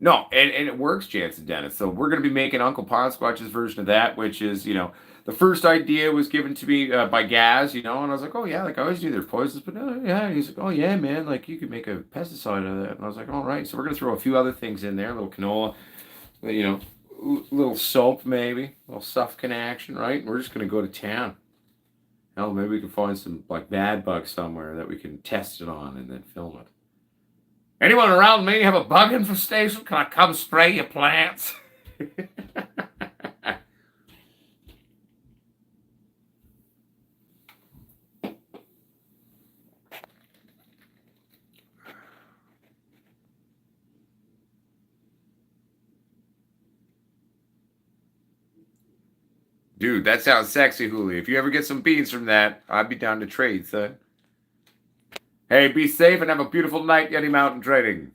No, and it works, Jansen Dennis. So we're going to be making Uncle Podsquatch's version of that, which is, the first idea was given to me by Gaz, and I was like, oh yeah, like I always knew there's poisons, but yeah. And he's like, oh yeah, man, like you could make a pesticide of that. And I was like, all right. So we're going to throw a few other things in there, a little canola, little soap maybe, a little suffocant action, right? And we're just going to go to town. Hell, maybe we can find some like bad bugs somewhere that we can test it on and then film it. Anyone around me have a bug infestation? Can I come spray your plants? Dude, that sounds sexy, Huli. If you ever get some beans from that, I'd be down to trade, son. Hey, be safe and have a beautiful night, Yeti Mountain Trading.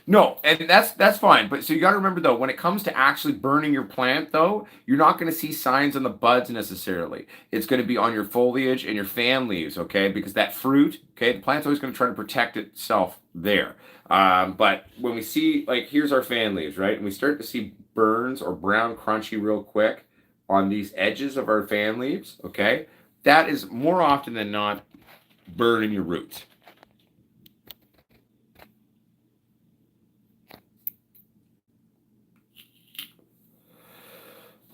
No, and that's fine. But so you got to remember though, when it comes to actually burning your plant, though, you're not going to see signs on the buds necessarily. It's going to be on your foliage and your fan leaves, okay? Because that fruit, okay, the plant's always going to try to protect itself there. But when we see, like, here's our fan leaves, right? And we start to see burns or brown crunchy real quick on these edges of our fan leaves, okay? That is more often than not burning your roots.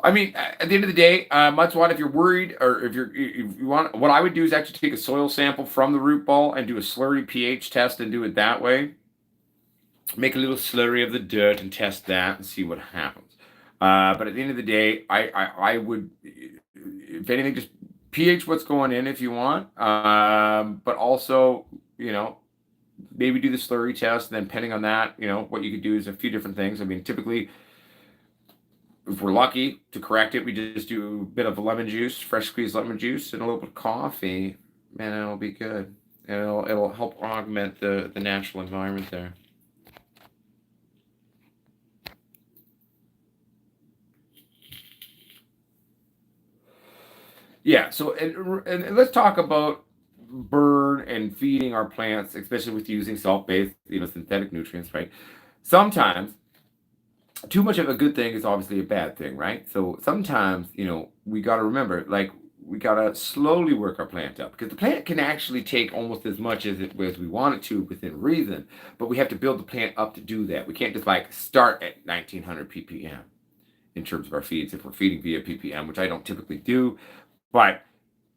I mean, at the end of the day, Mudswat, if you're worried or if you want, what I would do is actually take a soil sample from the root ball and do a slurry pH test and do it that way. Make a little slurry of the dirt and test that and see what happens. But at the end of the day, I would, if anything, just pH what's going in if you want, but also, you know, maybe do the slurry test. And then depending on that, what you could do is a few different things. I mean, typically, if we're lucky to correct it, we just do a bit of lemon juice, fresh squeezed lemon juice, and a little bit of coffee. Man, it'll be good. And it'll help augment the natural environment there. Yeah. So and let's talk about burn and feeding our plants, especially with using salt-based, synthetic nutrients, right? Sometimes too much of a good thing is obviously a bad thing, right? So sometimes, we got to remember, like, we got to slowly work our plant up because the plant can actually take almost as much as we want it to within reason, but we have to build the plant up to do that. We can't just like start at 1900 ppm in terms of our feeds if we're feeding via ppm, which I don't typically do, but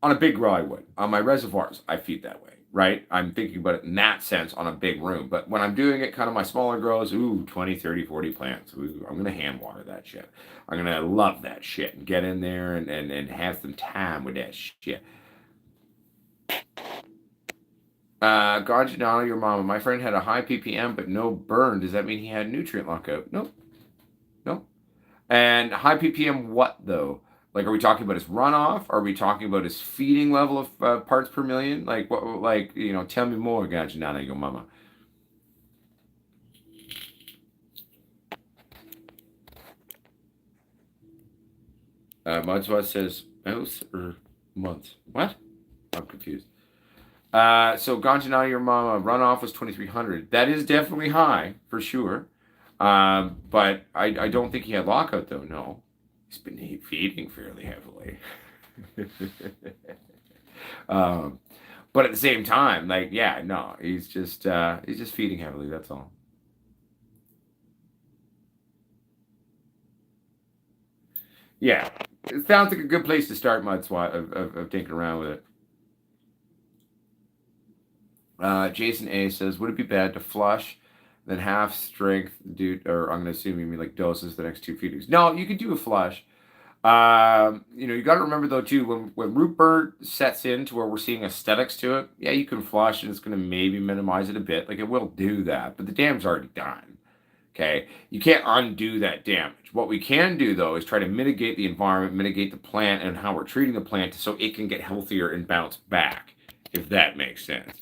on a big grow, I would. On my reservoirs, I feed that way, right? I'm thinking about it in that sense on a big room. But when I'm doing it kind of my smaller grows, 20, 30, 40 plants, I'm going to hand water that shit. I'm going to love that shit and get in there and have some time with that shit. Ganjanana, your mama. My friend had a high ppm but no burn. Does that mean he had nutrient lockout? Nope. Nope. And high ppm what though? Like, are we talking about his runoff? Are we talking about his feeding level of parts per million? Like, what? Like, tell me more, Gajanana, your mama. Mudswat says mouse or months. What? I'm confused. So Gajanana, your mama, runoff was 2,300. That is definitely high for sure. But I don't think he had lockout though. No, he's been feeding fairly heavily. um, but at the same time, like, yeah, no, he's just feeding heavily. That's all. Yeah, it sounds like a good place to start, Mud Swat, of thinking around with it. Jason A says, would it be bad to flush, then half strength do, or I'm going to assume you mean like doses the next two feedings? No, you could do a flush. You got to remember though too, when root burn sets in to where we're seeing aesthetics to it, yeah, you can flush and it's going to maybe minimize it a bit. Like it will do that, but the dam's already done. Okay, you can't undo that damage. What we can do though is try to mitigate the environment, mitigate the plant, and how we're treating the plant so it can get healthier and bounce back, if that makes sense.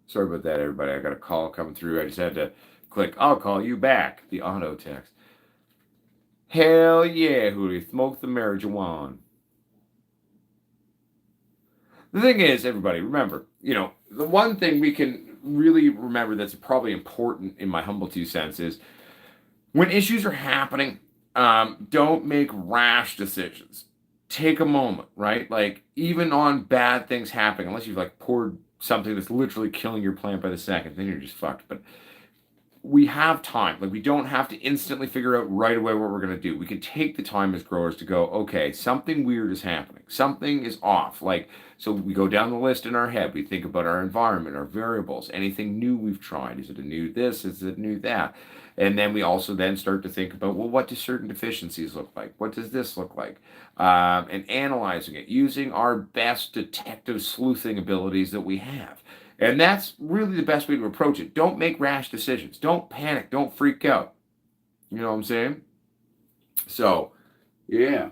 Sorry about that, everybody. I got a call coming through. I just had to click, I'll call you back, the auto text. Hell yeah, Hootie, smoke the marijuana. The thing is, everybody, remember, the one thing we can really remember that's probably important in my humble 2 cents is when issues are happening, don't make rash decisions. Take a moment, right? Like, even on bad things happening, unless you've like poured something that's literally killing your plant by the second, then you're just fucked. But we have time. Like, we don't have to instantly figure out right away what we're going to do. We can take the time as growers to go, okay, something weird is happening. Something is off. Like, so we go down the list in our head. We think about our environment, our variables, anything new we've tried. Is it a new this? Is it a new that? And then we also then start to think about, well, what do certain deficiencies look like? What does this look like? And analyzing it, using our best detective sleuthing abilities that we have. And that's really the best way to approach it. Don't make rash decisions. Don't panic. Don't freak out. You know what I'm saying? So, yeah.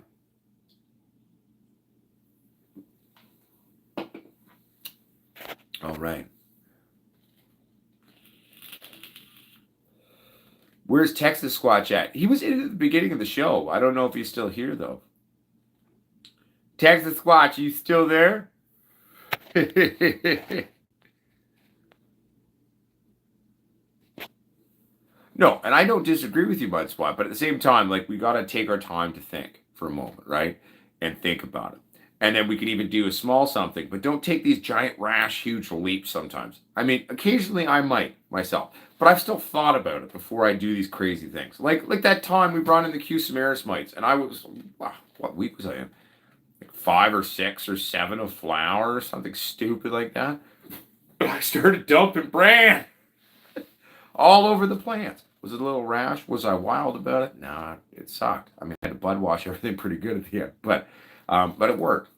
All right. Where's Texas Squatch at? He was in at the beginning of the show. I don't know if he's still here, though. Texas Squatch, you still there? No, and I don't disagree with you, Bud Spot, but at the same time, like, we got to take our time to think for a moment, right? And think about it. And then we can even do a small something, but don't take these giant, rash, huge leaps sometimes. I mean, occasionally I might myself, but I've still thought about it before I do these crazy things. Like that time we brought in the Q Samaris mites, and I was, wow, what week was I in? Like 5 or 6 or 7 of flour or something stupid like that. I started dumping bran all over the plants. Was it a little rash? Was I wild about it? Nah, it sucked. I mean, I had to bud wash everything pretty good at the end, but it worked.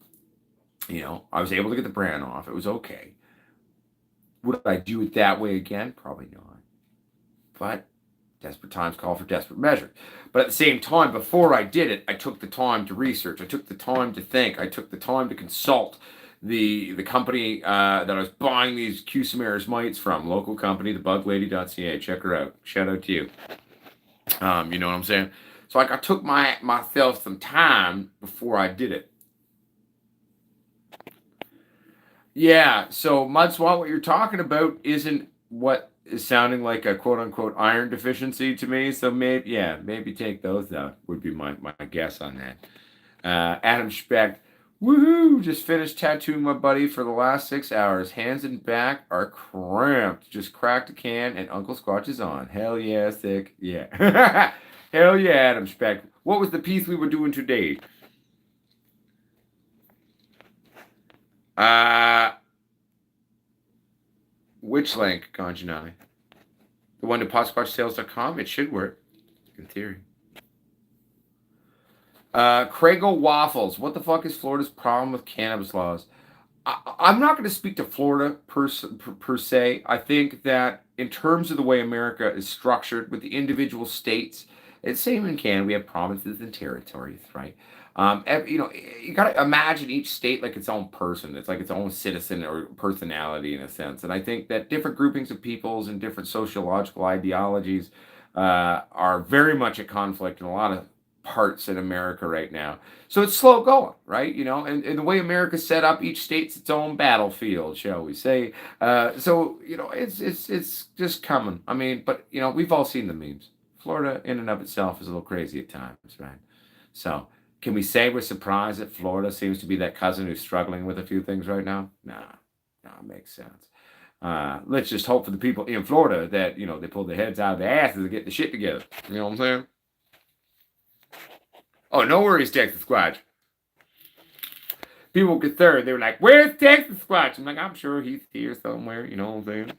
I was able to get the bran off. It was okay. Would I do it that way again? Probably not. But desperate times call for desperate measures. But at the same time, before I did it, I took the time to research. I took the time to think. I took the time to consult the company that I was buying these Cusamaris mites from, local company, thebuglady.ca. Check her out. Shout out to you. You know what I'm saying? So I took myself some time before I did it. Yeah, so mud swat, what you're talking about isn't what is sounding like a quote unquote iron deficiency to me. So maybe take those out would be my guess on that. Adam Speck, woohoo! Just finished tattooing my buddy for the last 6 hours. Hands and back are cramped. Just cracked a can and Uncle Squatch is on. Hell yeah, sick. Yeah. Hell yeah, Adam Speck. What was the piece we were doing today? Which link, Ganjanai? The one to potsquatchsales.com? It should work, in theory. Craigo Waffles. What the fuck is Florida's problem with cannabis laws? I'm not going to speak to Florida per se. I think that in terms of the way America is structured with the individual states, it's same in Canada. We have provinces and territories, right? You got to imagine each state like its own person. It's like its own citizen or personality in a sense. And I think that different groupings of peoples and different sociological ideologies are very much at conflict in a lot of parts in America right now. So it's slow going, right? And the way America's set up, each state's its own battlefield, shall we say. It's just coming. I mean, but we've all seen the memes. Florida in and of itself is a little crazy at times, right? So can we say we're surprised that Florida seems to be that cousin who's struggling with a few things right now? Nah, it makes sense. Let's just hope for the people in Florida that, they pull their heads out of their asses and get the shit together. You know what I'm saying? Oh, no worries, Texas Squatch. People get third. They were like, where's Texas Squatch? I'm like, I'm sure he's here somewhere. You know what I'm saying?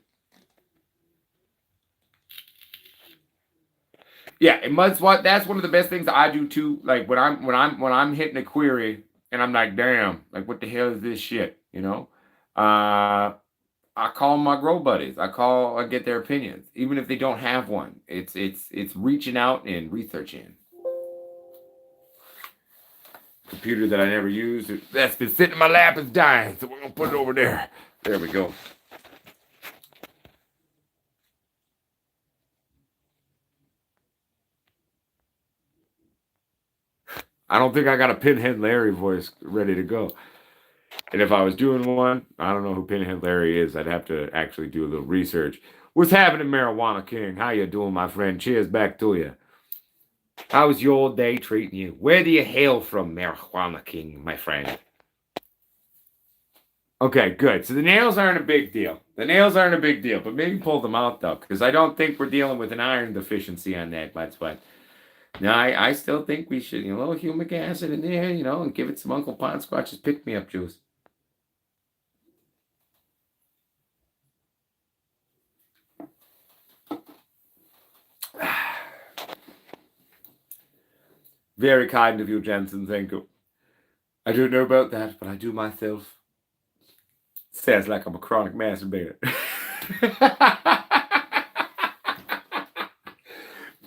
Yeah, and mud swat, that's one of the best things I do too. Like when I'm hitting a query and I'm like, damn, like what the hell is this shit? I call my grow buddies. I get their opinions, even if they don't have one. It's reaching out and researching. Computer that I never used, that's been sitting in my lap, is dying, so we're gonna put it over there. There we go. I don't think I got a Pinhead Larry voice ready to go. And if I was doing one, I don't know who Pinhead Larry is. I'd have to actually do a little research. What's happening, Marijuana King? How you doing, my friend? Cheers back to you. How's your day treating you? Where do you hail from, Marijuana King, my friend? Okay, good. So the nails aren't a big deal. But maybe pull them out, though, because I don't think we're dealing with an iron deficiency on that. That's what. No, I still think we should, a little humic acid in there, and give it some Uncle Potsquatch's pick-me-up juice. Very kind of you, Jensen. Thank you. I don't know about that, but I do myself. Sounds like I'm a chronic masturbator.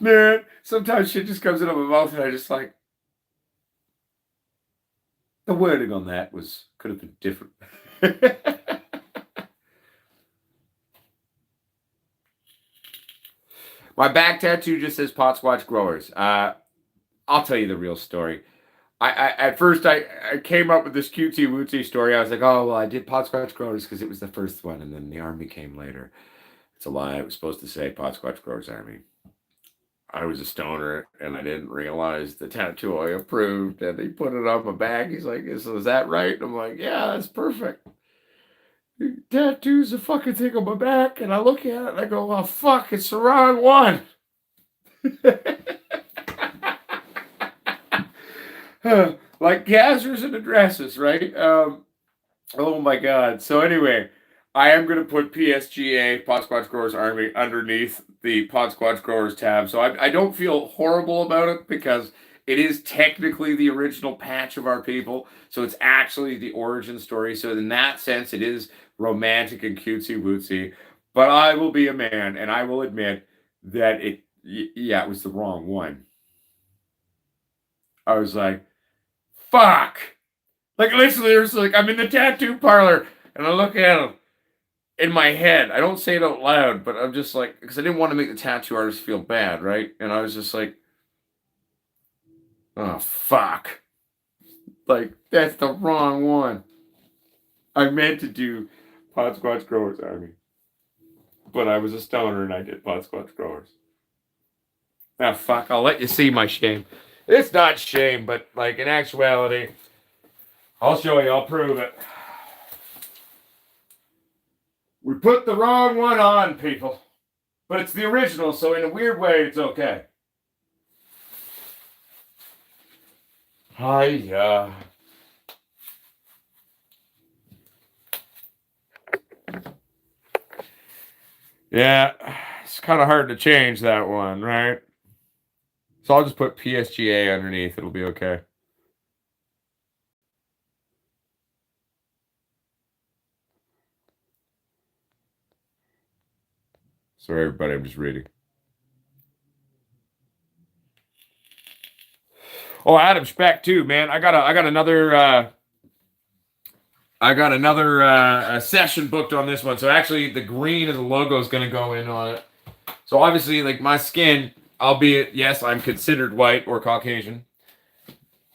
Man, sometimes shit just comes out of my mouth and I just like, the wording on that could have been different. My back tattoo just says Potsquatch Growers. I'll tell you the real story. At first I came up with this cutesy wootsy story. I was like, oh well, I did Potsquatch Growers because it was the first one, and then the Army came later. It's a lie. I was supposed to say Potsquatch Growers Army. I was a stoner and I didn't realize the tattoo I approved, and he put it on my back. He's like, is that right? And I'm like, yeah, that's perfect. Tattoo's a fucking thing on my back, and I look at it and I go, oh fuck, it's the wrong one. like Gassers and addresses, right? Oh my God. So anyway, I am going to put PSGA, Potsquatch Growers Army, underneath the Potsquatch Growers tab. So I don't feel horrible about it because it is technically the original patch of our people. So it's actually the origin story. So in that sense, it is romantic and cutesy wootsy. But I will be a man and I will admit that yeah, it was the wrong one. I was like, fuck. Like literally, there's like I'm in the tattoo parlor and I look at him in my head. I don't say it out loud, but I'm just like, because I didn't want to make the tattoo artist feel bad, right? And I was just like, oh fuck, like that's the wrong one. I meant to do Potsquatch Growers Army, but I was a stoner and I did Potsquatch Growers. Ah fuck, I'll let you see my shame. It's not shame, but like in actuality, I'll show you. I'll prove it. We put the wrong one on, people. But it's the original, so in a weird way, it's okay. Hiya. Yeah, it's kind of hard to change that one, right? So I'll just put PSGA underneath. It'll be okay. Sorry, everybody. I'm just reading. Oh, Adam Speck too, man. I got another session booked on this one. So actually, the green of the logo is going to go in on it. So obviously, like my skin, albeit yes, I'm considered white or Caucasian.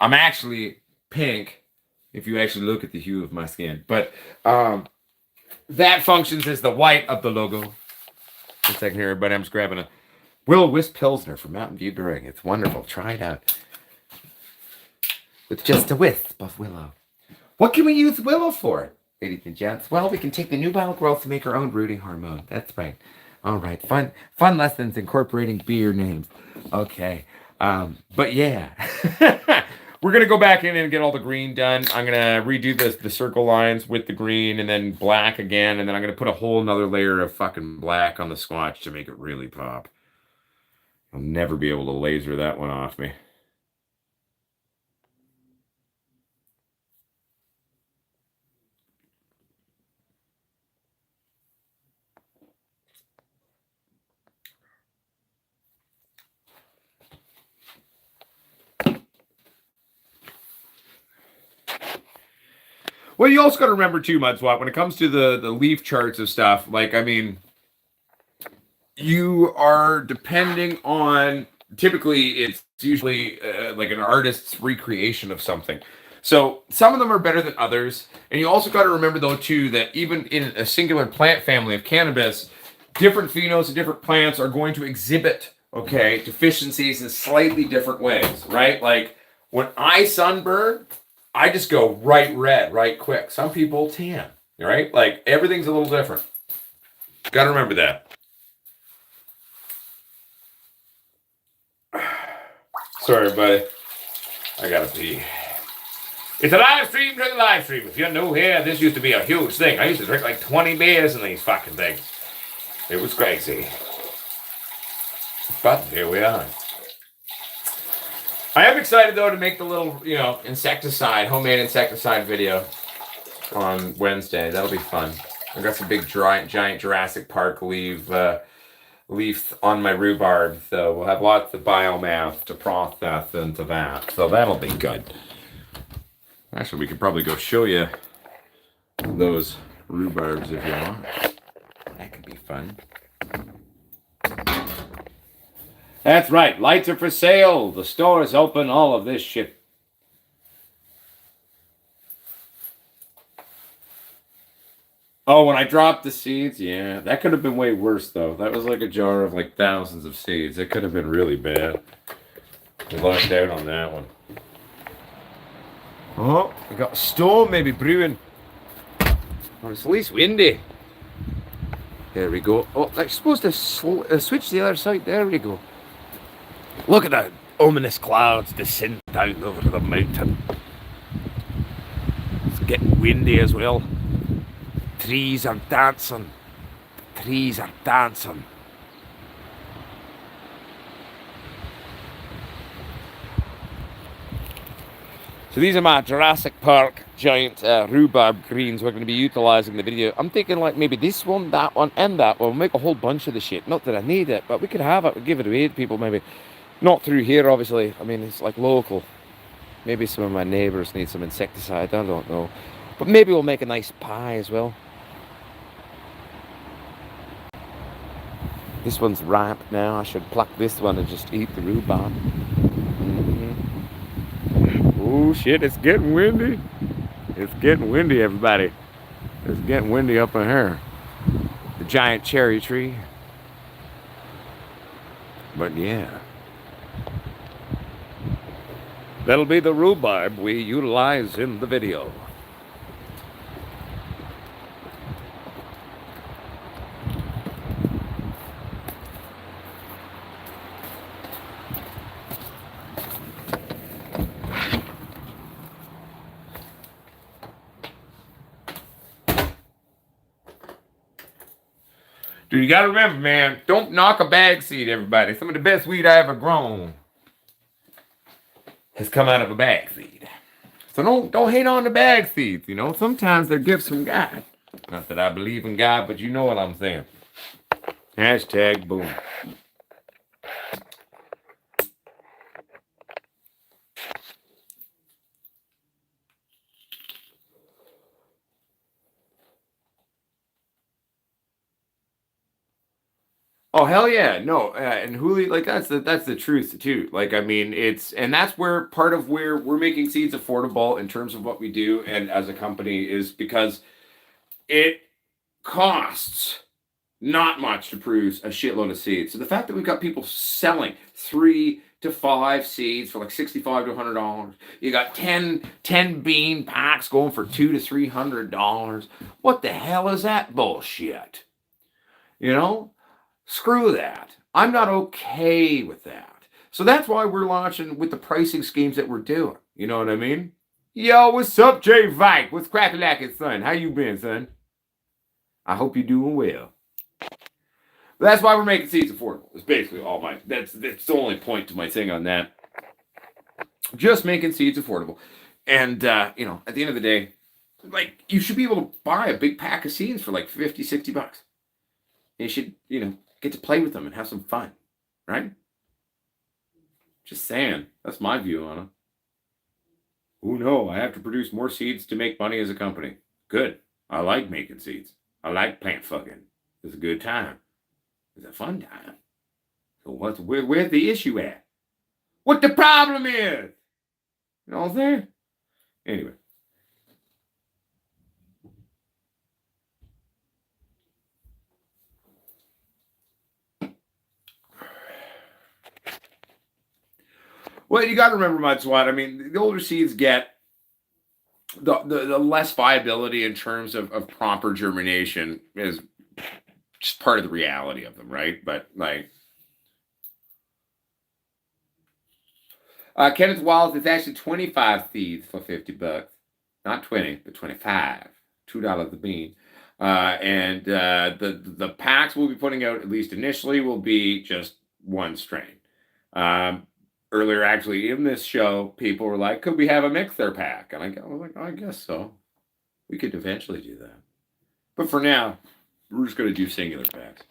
I'm actually pink, if you actually look at the hue of my skin. But that functions as the white of the logo. One second here, everybody. I'm just grabbing a Will Wisp Pilsner from Mountain View Brewing. It's wonderful. Try it out. With just a wisp of willow. What can we use willow for, ladies and gents? Well, we can take the nubile growth to make our own rooting hormone. That's right. All right. Fun lessons incorporating beer names. Okay. But yeah. We're going to go back in and get all the green done. I'm going to redo the circle lines with the green and then black again. And then I'm going to put a whole nother layer of fucking black on the squatch to make it really pop. I'll never be able to laser that one off me. Well, you also got to remember too, Mudswap, when it comes to the leaf charts of stuff, like, I mean, you are depending on, typically it's usually like an artist's recreation of something. So some of them are better than others. And you also got to remember though too, that even in a singular plant family of cannabis, different phenos and different plants are going to exhibit, okay, deficiencies in slightly different ways, right? Like when I sunburn, I just go right red, right quick. Some people tan, right? Like everything's a little different. Got to remember that. Sorry, buddy. I gotta pee. It's a live stream, drink a live stream. If you're new here, this used to be a huge thing. I used to drink like 20 beers in these fucking things. It was crazy. But here we are. I am excited though to make the little, homemade insecticide video on Wednesday. That'll be fun. I've got some big giant Jurassic Park leaf on my rhubarb, so we'll have lots of biomass to process into that. So that'll be good. Actually, we could probably go show you those rhubarbs if you want. That could be fun. That's right. Lights are for sale. The store is open. All of this shit. Oh, when I dropped the seeds, yeah, that could have been way worse though. That was like a jar of like thousands of seeds. It could have been really bad. We locked out on that one. Oh, we got a storm maybe brewing. Oh, it's at least windy. There we go. Oh, I'm supposed to switch the other side. There we go. Look at the ominous clouds descend down over the mountain. Getting windy as well. Trees are dancing. Trees are dancing. So these are my Jurassic Park giant rhubarb greens we're going to be utilising in the video. I'm thinking like maybe this one, that one, and that one. We'll make a whole bunch of the shit. Not that I need it, but we could have it. We'll give it away to people maybe. Not through here, obviously. I mean, it's like local. Maybe some of my neighbours need some insecticide. I don't know. But maybe we'll make a nice pie as well. This one's ripe now. I should pluck this one and just eat the rhubarb. Oh shit, it's getting windy. It's getting windy, everybody. It's getting windy up in here. The giant cherry tree. But yeah. That'll be the rhubarb we utilize in the video. Dude, you gotta remember, man, don't knock a bag seed, everybody. Some of the best weed I ever grown has come out of a bag seed. So don't hate on the bag seeds, you know. Sometimes they're gifts from God. Not that I believe in God, but you know what I'm saying. Hashtag boom. Oh hell yeah, no, and Huli, like that's the truth too. Like I mean, and that's where part of where we're making seeds affordable in terms of what we do, and as a company is because it costs not much to produce a shitload of seeds. So the fact that we've got people selling 3 to 5 seeds for like $65 to $100, you got 10 bean packs going for $200 to $300. What the hell is that bullshit? You know? Screw that. I'm not okay with that. So that's why we're launching with the pricing schemes that we're doing. You know what I mean? Yo, what's up, Jay Vike? What's crackalackin', son? How you been, son? I hope you're doing well. But that's why we're making seeds affordable. It's basically all my. That's the only point to my thing on that. Just making seeds affordable, and you know, at the end of the day, like you should be able to buy a big pack of seeds for like $50, $60. You should, you know, get to play with them and have some fun, right? Just saying. That's my view on it. Oh no, I have to produce more seeds to make money as a company. Good. I like making seeds. I like plant fucking. It's a good time. It's a fun time. So where's the issue at? What the problem is? You know what I'm saying? Anyway. Well, you got to remember, Mudswat. I mean, the older seeds get, the less viability in terms of proper germination is just part of the reality of them, right? But like, Kenneth Wallace, it's actually 25 seeds for $50, not 20, but 25, $2 a bean. And the packs we'll be putting out, at least initially, will be just one strain. Earlier, actually, in this show, people were like, could we have a mixer pack? And I was like, oh, I guess so. We could eventually do that. But for now, we're just going to do singular packs.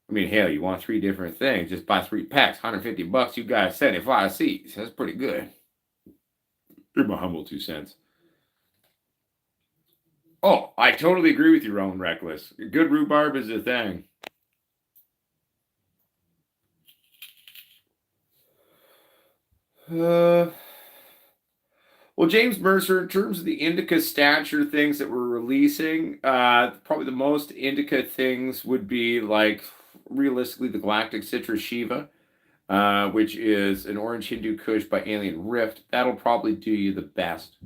I mean, hell, you want 3 different things, just buy 3 packs, $150, you got 75 seeds. That's pretty good. They're my humble 2 cents. Oh, I totally agree with you, Rowan Reckless. Good rhubarb is a thing. Well, James Mercer, in terms of the indica stature things that we're releasing, probably the most indica things would be like, realistically, the Galactic Citrus Shiva, which is an Orange Hindu Kush by Alien Rift. That'll probably do you the best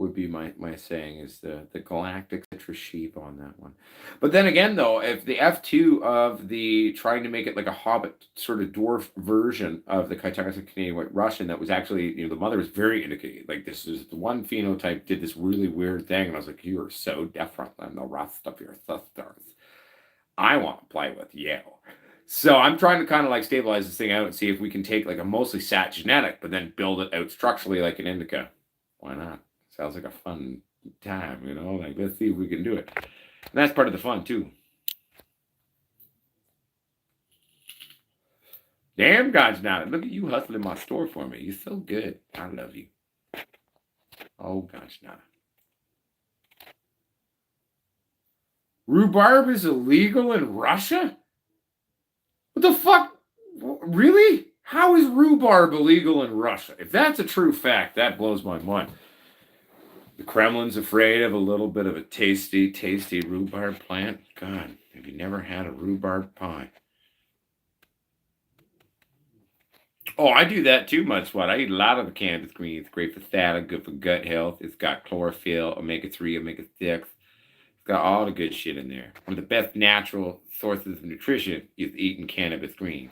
would be my saying is the galactic citrus sheep on that one. But then again, though, if the F2 of the trying to make it like a hobbit sort of dwarf version of the Kaitakas Canadian White Russian, that was actually, the mother was very indicated. Like, this is the one phenotype did this really weird thing, and I was like, you are so different than the rest of your sisters. I want to play with you. So I'm trying to kind of like stabilize this thing out and see if we can take like a mostly sat genetic, but then build it out structurally like an indica. Why not? Sounds like a fun time, Like, let's see if we can do it. And that's part of the fun too. Damn, God's not. Look at you hustling my store for me. You're so good. I love you. Oh, gosh, not. Rhubarb is illegal in Russia? What the fuck? Really? How is rhubarb illegal in Russia? If that's a true fact, that blows my mind. The Kremlin's afraid of a little bit of a tasty, tasty rhubarb plant. God, have you never had a rhubarb pie? Oh, I do that too much. What I eat a lot of the cannabis green. It's great for fat, good for gut health. It's got chlorophyll, omega-3, omega-6. It's got all the good shit in there. One of the best natural sources of nutrition is eating cannabis greens.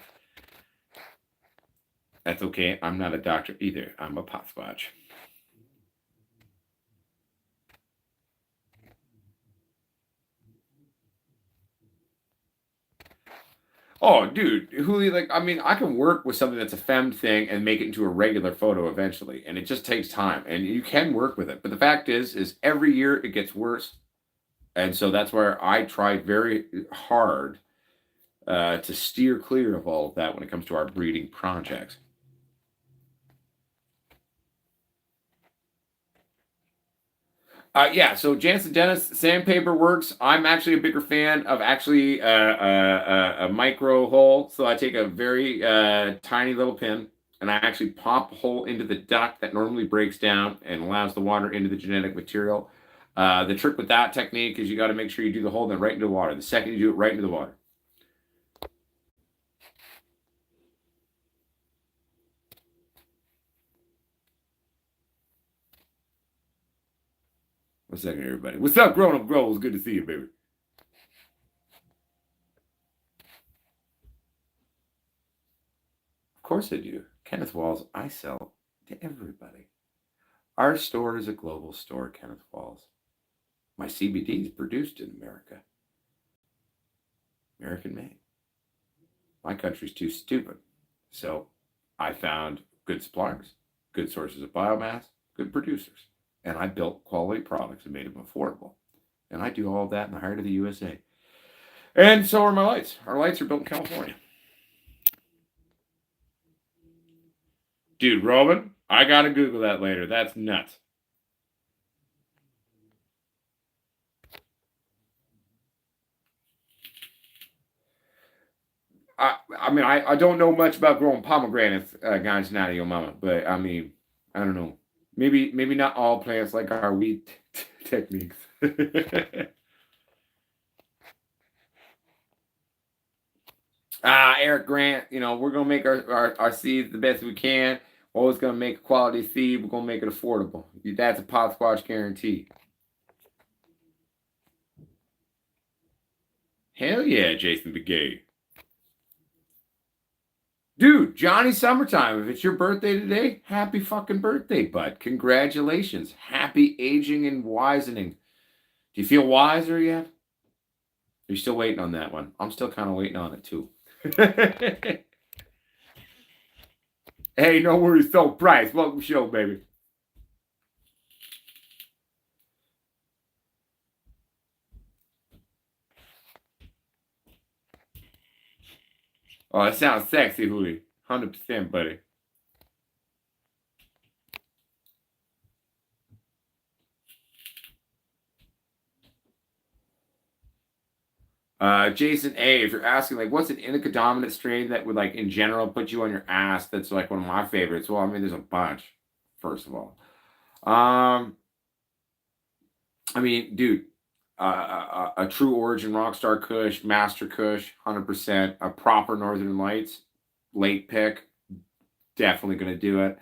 That's okay. I'm not a doctor either. I'm a Potsquatch. Oh, dude, Huli, like, I mean, I can work with something that's a femme thing and make it into a regular photo eventually, and it just takes time, and you can work with it. But the fact is every year it gets worse, and so that's where I try very hard to steer clear of all of that when it comes to our breeding projects. Yeah, so Jansen Dennis sandpaper works. I'm actually a bigger fan of actually a micro hole. So I take a very tiny little pin and I actually pop a hole into the duct that normally breaks down and allows the water into the genetic material. The trick with that technique is you got to make sure you do the hole then right into the water. The second you do it, right into the water. One second, everybody. What's up, Grown Up Growers? Good to see you, baby. Of course I do. Kenneth Walls, I sell to everybody. Our store is a global store, Kenneth Walls. My CBD is produced in America. American made. My country's too stupid. So I found good suppliers, good sources of biomass, good producers. And I built quality products and made them affordable. And I do all of that in the heart of the USA. And so are my lights. Our lights are built in California. Dude, Robin, I got to Google that later. That's nuts. I mean, I don't know much about growing pomegranates, guys, not your mama, but I mean, I don't know. Maybe not all plants like our weed techniques. Eric Grant, we're gonna make our seeds the best we can. Always gonna make a quality seed. We're gonna make it affordable. That's a Potsquatch guarantee. Hell yeah, Jason Begay. Dude, Johnny Summertime, if it's your birthday today, happy fucking birthday, bud. Congratulations. Happy aging and wisening. Do you feel wiser yet? You're still waiting on that one. I'm still kind of waiting on it too. Hey, no worries, so Price. Welcome to the show, baby. Oh, that sounds sexy, Hooey. 100%, buddy. Jason A, if you're asking, like, what's an indica dominant strain that would, like, in general put you on your ass? That's, like, one of my favorites. Well, I mean, there's a bunch, first of all. I mean, dude, a true origin Rockstar Kush, Master Kush, 100%. A proper Northern Lights, late pick, definitely going to do it.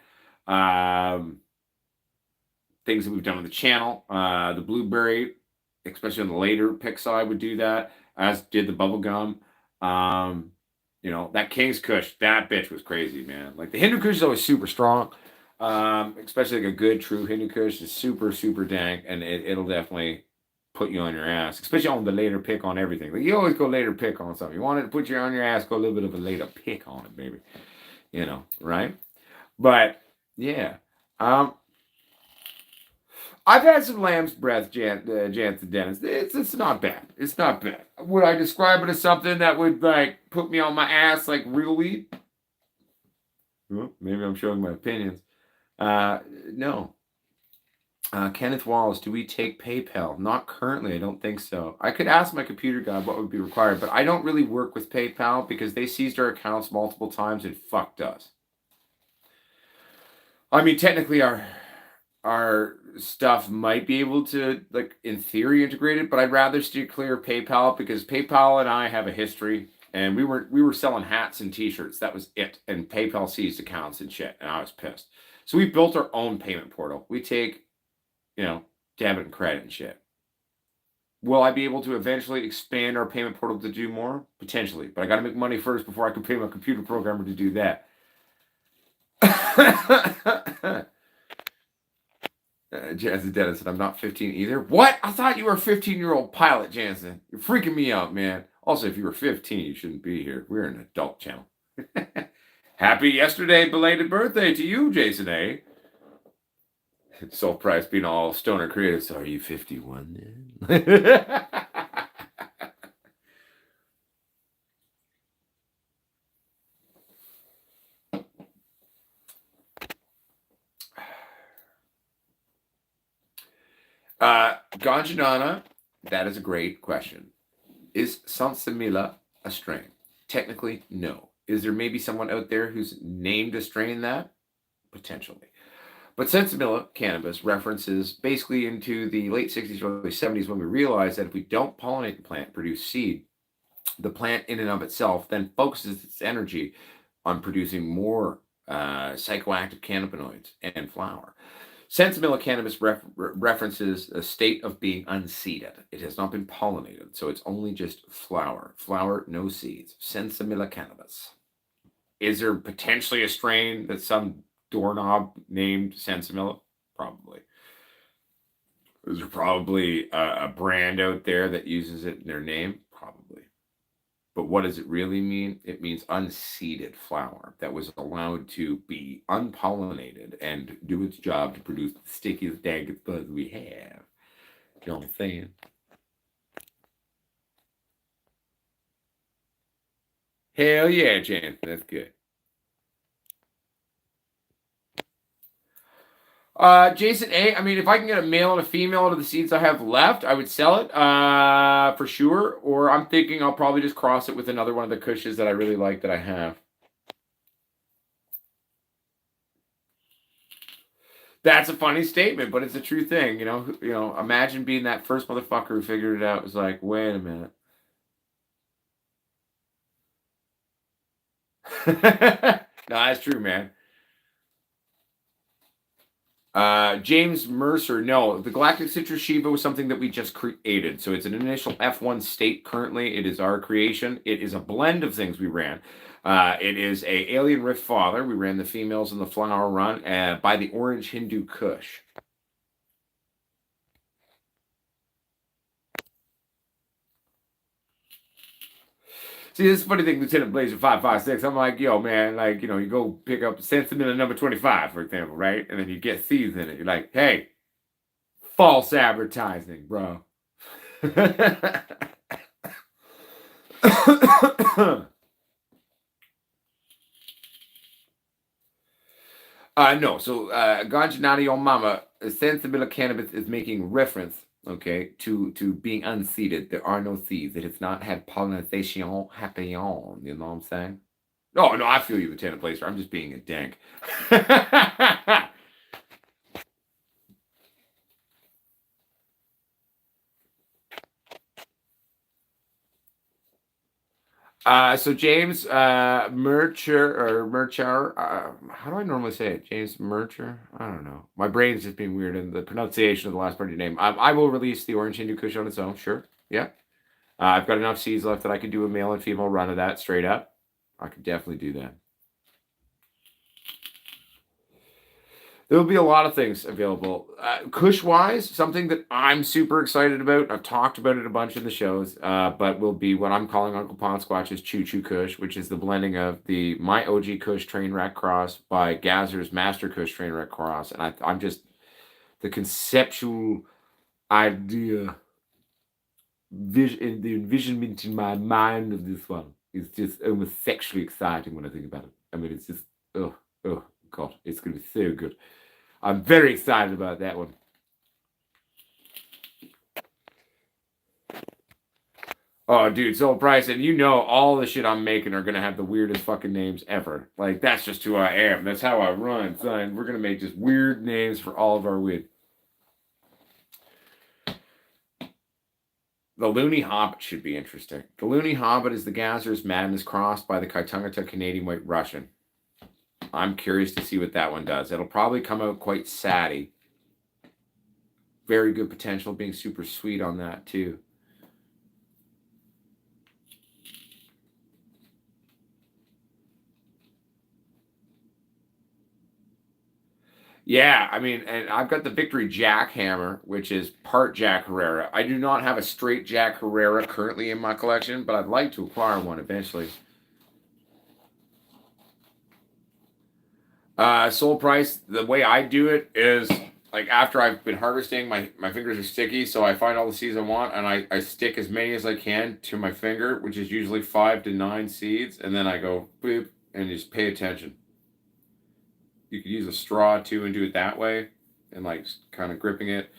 things that we've done on the channel. The blueberry, especially on the later pick side, would do that, as did the bubble gum. That King's Kush, that bitch was crazy, man. Like the Hindu Kush is always super strong, especially like a good true Hindu Kush is super, super dank, and it'll definitely put you on your ass, especially on the later pick on everything. Like you always go later pick on something. You want it to put you on your ass, go a little bit of a later pick on it, baby. Right? But yeah. Um, I've had some lamb's breath, Jansen Dennis. It's not bad. It's not bad. Would I describe it as something that would like put me on my ass like real weed? Well, maybe I'm showing my opinions. No. Kenneth Wallace, do we take PayPal? Not currently. I don't think so. I could ask my computer guy what would be required, but I don't really work with PayPal because they seized our accounts multiple times and fucked us. I mean, technically, our stuff might be able to, like, in theory, integrate it, but I'd rather steer clear of PayPal because PayPal and I have a history, and we were selling hats and T-shirts. That was it, and PayPal seized accounts and shit, and I was pissed. So we built our own payment portal. We take, debit and credit and shit. Will I be able to eventually expand our payment portal to do more? Potentially, but I got to make money first before I can pay my computer programmer to do that. Jansen Dennis said, I'm not 15 either. What? I thought you were a 15-year-old pilot, Jansen. You're freaking me out, man. Also, if you were 15, you shouldn't be here. We're an adult channel. Happy yesterday belated birthday to you, Jason A. Soul Price being all stoner creative. So are you 51 then? Ganjanana, that is a great question. Is Sansamila a strain? Technically, no. Is there maybe someone out there who's named a strain that? Potentially. But Sensimilla cannabis references basically into the late 60s, early 70s when we realized that if we don't pollinate the plant, produce seed, the plant in and of itself then focuses its energy on producing more psychoactive cannabinoids and flower. Sensimilla cannabis references a state of being unseeded. It has not been pollinated, so it's only just flower. Flower, no seeds. Sensimilla cannabis. Is there potentially a strain that some doorknob named Sensimilla? Probably. Is there probably a brand out there that uses it in their name? Probably. But what does it really mean? It means unseeded flower that was allowed to be unpollinated and do its job to produce the stickiest, dankest buds we have. You know what I'm saying? Hell yeah, Jan. That's good. Jason A, I mean, if I can get a male and a female out of the seeds I have left, I would sell it, for sure. Or I'm thinking I'll probably just cross it with another one of the cushes that I really like that I have. That's a funny statement, but it's a true thing. Imagine being that first motherfucker who figured it out. It was like, wait a minute. No, that's true, man. James Mercer, no, the Galactic Citrus Shiva was something that we just created. So it's an initial F1 state currently. It is our creation. It is a blend of things we ran. It is a Alien Rift Father. We ran the females in the flower run by the Orange Hindu Kush. See, this is a funny thing, Lieutenant Blazer 556. I'm like, yo, man, like, you go pick up Sensimilla number 25, for example, right? And then you get seeds in it. You're like, hey, false advertising, bro. No. So, Ganjanati on Mama, Sensibility Cannabis is making reference, okay, to being unseeded. There are no seeds. It has not had pollination happening on. You know what I'm saying? Oh, no, I feel you, Lieutenant Placer. I'm just being a dank. So So James Murcher, how do I normally say it? James Murcher? I don't know. My brain's just being weird in the pronunciation of the last part of your name. I will release the Orange Hindu Kush on its own, sure. Yeah. I've got enough seeds left that I could do a male and female run of that straight up. I could definitely do that. There'll be a lot of things available. Kush wise, something that I'm super excited about. I've talked about it a bunch in the shows, but will be what I'm calling Uncle Potsquatch's Choo Choo Kush, which is the blending of the My OG Kush Train Wreck Cross by Gazer's Master Kush Train Wreck Cross. And I'm just the conceptual idea, the envisionment in my mind of this one is just almost sexually exciting when I think about it. I mean, it's just, oh God, it's going to be so good. I'm very excited about that one. Oh, dude, so Price, and you know all the shit I'm making are gonna have the weirdest fucking names ever. Like, that's just who I am. That's how I run, son. We're gonna make just weird names for all of our weed. The Looney Hobbit should be interesting. The Looney Hobbit is the Gazer's Madness crossed by the Kaitungata Canadian White Russian. I'm curious to see what that one does. It'll probably come out quite satty. Very good potential being super sweet on that, too. Yeah, I mean, and I've got the Victory Jackhammer, which is part Jack Herrera. I do not have a straight Jack Herrera currently in my collection, but I'd like to acquire one eventually. Soul Price, the way I do it is like after I've been harvesting, my fingers are sticky, so I find all the seeds I want and I stick as many as I can to my finger, which is usually 5 to 9 seeds, and then I go boop and just pay attention. You could use a straw too and do it that way and like kind of gripping it.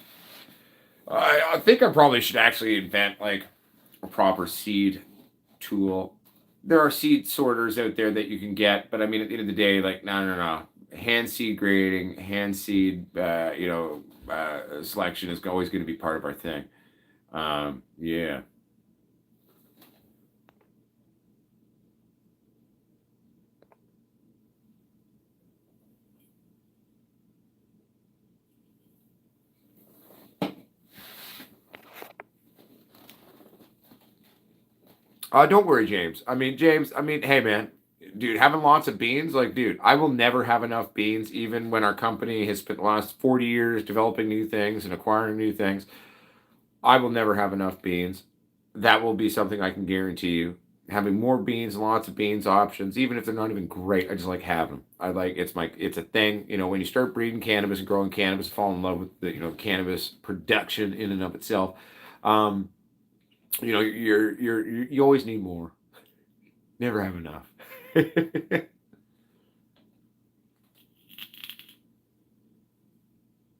I think I probably should actually invent like a proper seed tool. There are seed sorters out there that you can get, but I mean, at the end of the day, like, no. Hand seed grading, hand seed, selection is always going to be part of our thing. Yeah. Don't worry, James. James, hey, man, dude, having lots of beans, like, dude, I will never have enough beans, even when our company has spent the last 40 years developing new things and acquiring new things. I will never have enough beans. That will be something I can guarantee you. Having more beans, lots of beans options, even if they're not even great, I just like having them. It's a thing. You know, when you start breeding cannabis and growing cannabis, fall in love with the cannabis production in and of itself. Um, you always need more. Never have enough.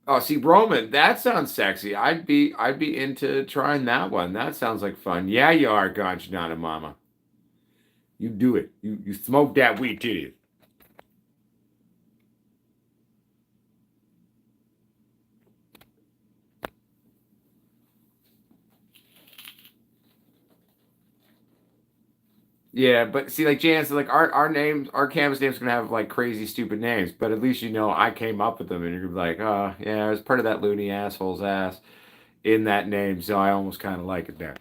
Oh, see, Roman, that sounds sexy. I'd be into trying that one. That sounds like fun. Yeah, you are, Ganchanana Mama. You do it. You smoke that weed too. Yeah, but see, like Jan said, like our names, our campus names gonna have like crazy, stupid names. But at least I came up with them, and you're gonna be like, oh yeah, I was part of that loony asshole's ass in that name, so I almost kind of like it now.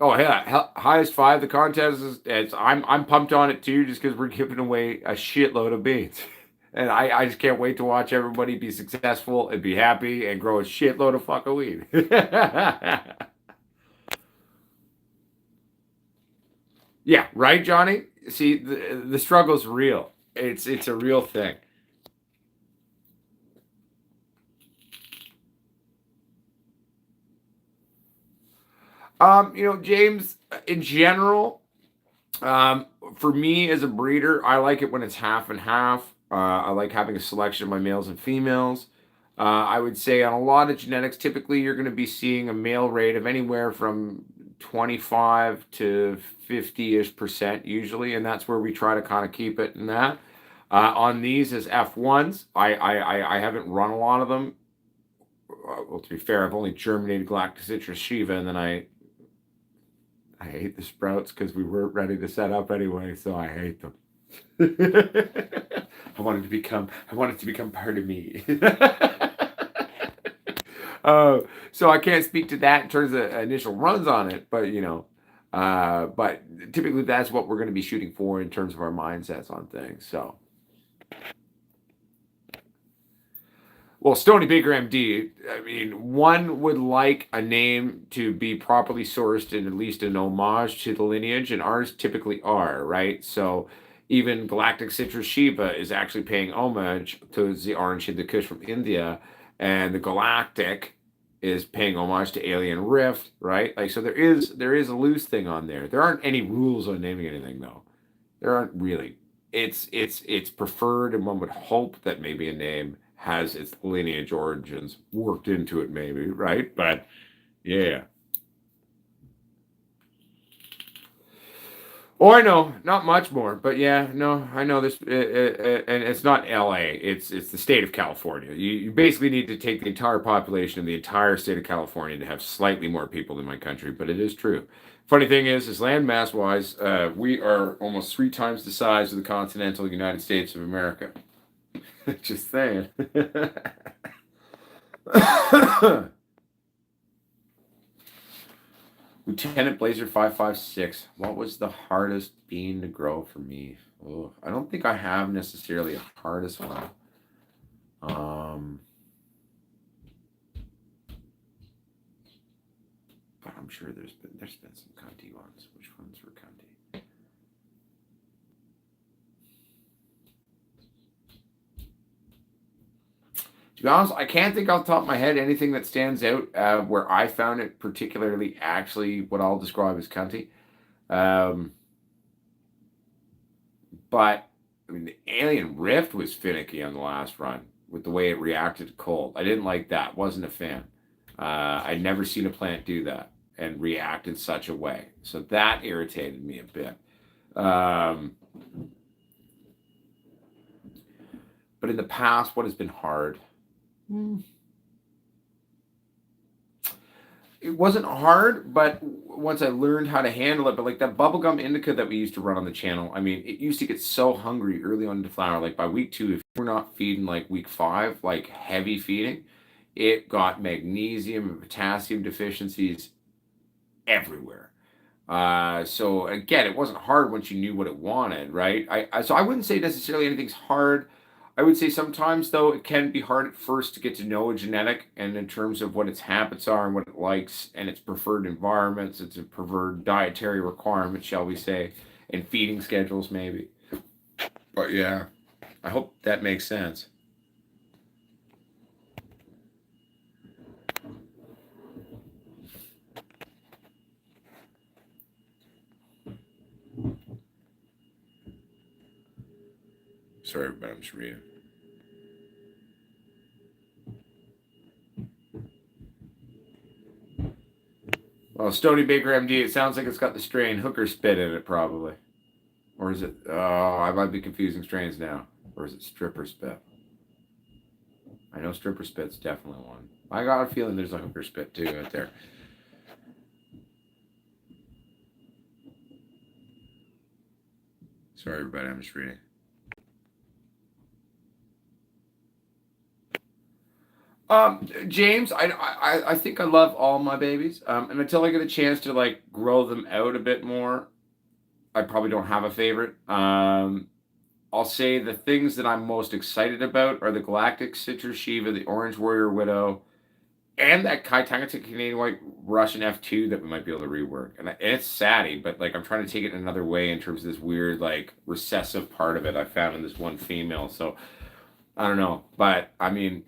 Oh yeah, highest five. The contest I'm pumped on it too, just because we're giving away a shitload of beans, and I just can't wait to watch everybody be successful and be happy and grow a shitload of fucking weed. Yeah, right, Johnny. See, the struggle's real. It's a real thing. James, in general, Um, for me as a breeder, I like it when it's half and half. I like having a selection of my males and females. I would say on a lot of genetics, typically you're going to be seeing a male rate of anywhere from 25 to 50-ish percent usually, and that's where we try to kind of keep it in that. On these as F1s, I haven't run a lot of them. Well, to be fair, I've only germinated Galactic Citrus Shiva, and then I hate the sprouts because we weren't ready to set up anyway, so I hate them. I want it to become part of me. So I can't speak to that in terms of initial runs on it, but but typically that's what we're going to be shooting for in terms of our mindsets on things. So, well, Stony Baker MD, I mean, one would like a name to be properly sourced and at least an homage to the lineage, and ours typically are, right? So even Galactic Citrus Shiva is actually paying homage to the orange Hindu Kush from India, and the Galactic is paying homage to Alien Rift, right? Like, so there is a loose thing on there. There aren't any rules on naming anything though. There aren't really. It's preferred, and one would hope that maybe a name has its lineage origins worked into it, maybe, right? But yeah. Oh, I know, not much more, but yeah, no, I know this, and it's not L.A. It's the state of California. You basically need to take the entire population of the entire state of California to have slightly more people than my country, but it is true. Funny thing is land mass wise, we are almost 3 times the size of the continental United States of America. Just saying. Lieutenant Blazer 556. What was the hardest bean to grow for me? Oh, I don't think I have necessarily a hardest one. But I'm sure there's been some cunty ones. Which ones were cunty? To be honest, I can't think off the top of my head anything that stands out where I found it particularly actually what I'll describe as cunty. Um, but I mean, the Alien Rift was finicky on the last run with the way it reacted to cold. I didn't like that. Wasn't a fan. I'd never seen a plant do that and react in such a way. So that irritated me a bit. But in the past, what has been hard? It wasn't hard, but once I learned how to handle it, but like that bubblegum indica that we used to run on the channel, I mean, it used to get so hungry early on into flower. Like by week 2, if we're not feeding like week 5, like heavy feeding, it got magnesium and potassium deficiencies everywhere. So again, it wasn't hard once you knew what it wanted, right? So I wouldn't say necessarily anything's hard. I would say sometimes though it can be hard at first to get to know a genetic, and in terms of what its habits are and what it likes and its preferred environments, its preferred dietary requirements, shall we say, and feeding schedules maybe. But yeah, I hope that makes sense. Sorry, everybody, I'm just reading. Well, Stony Baker MD, it sounds like it's got the strain hooker spit in it, probably. Or is it? Oh, I might be confusing strains now. Or is it stripper spit? I know stripper spit's definitely one. I got a feeling there's a hooker spit too out there. Sorry, everybody, I'm just reading. James, I think I love all my babies. And until I get a chance to like grow them out a bit more, I probably don't have a favorite. I'll say the things that I'm most excited about are the Galactic Citrus Shiva, the Orange Warrior Widow, and that Kai Tangata Canadian White Russian F2 that we might be able to rework. And it's saddy, but like I'm trying to take it another way in terms of this weird like recessive part of it I found in this one female. So I don't know, but I mean,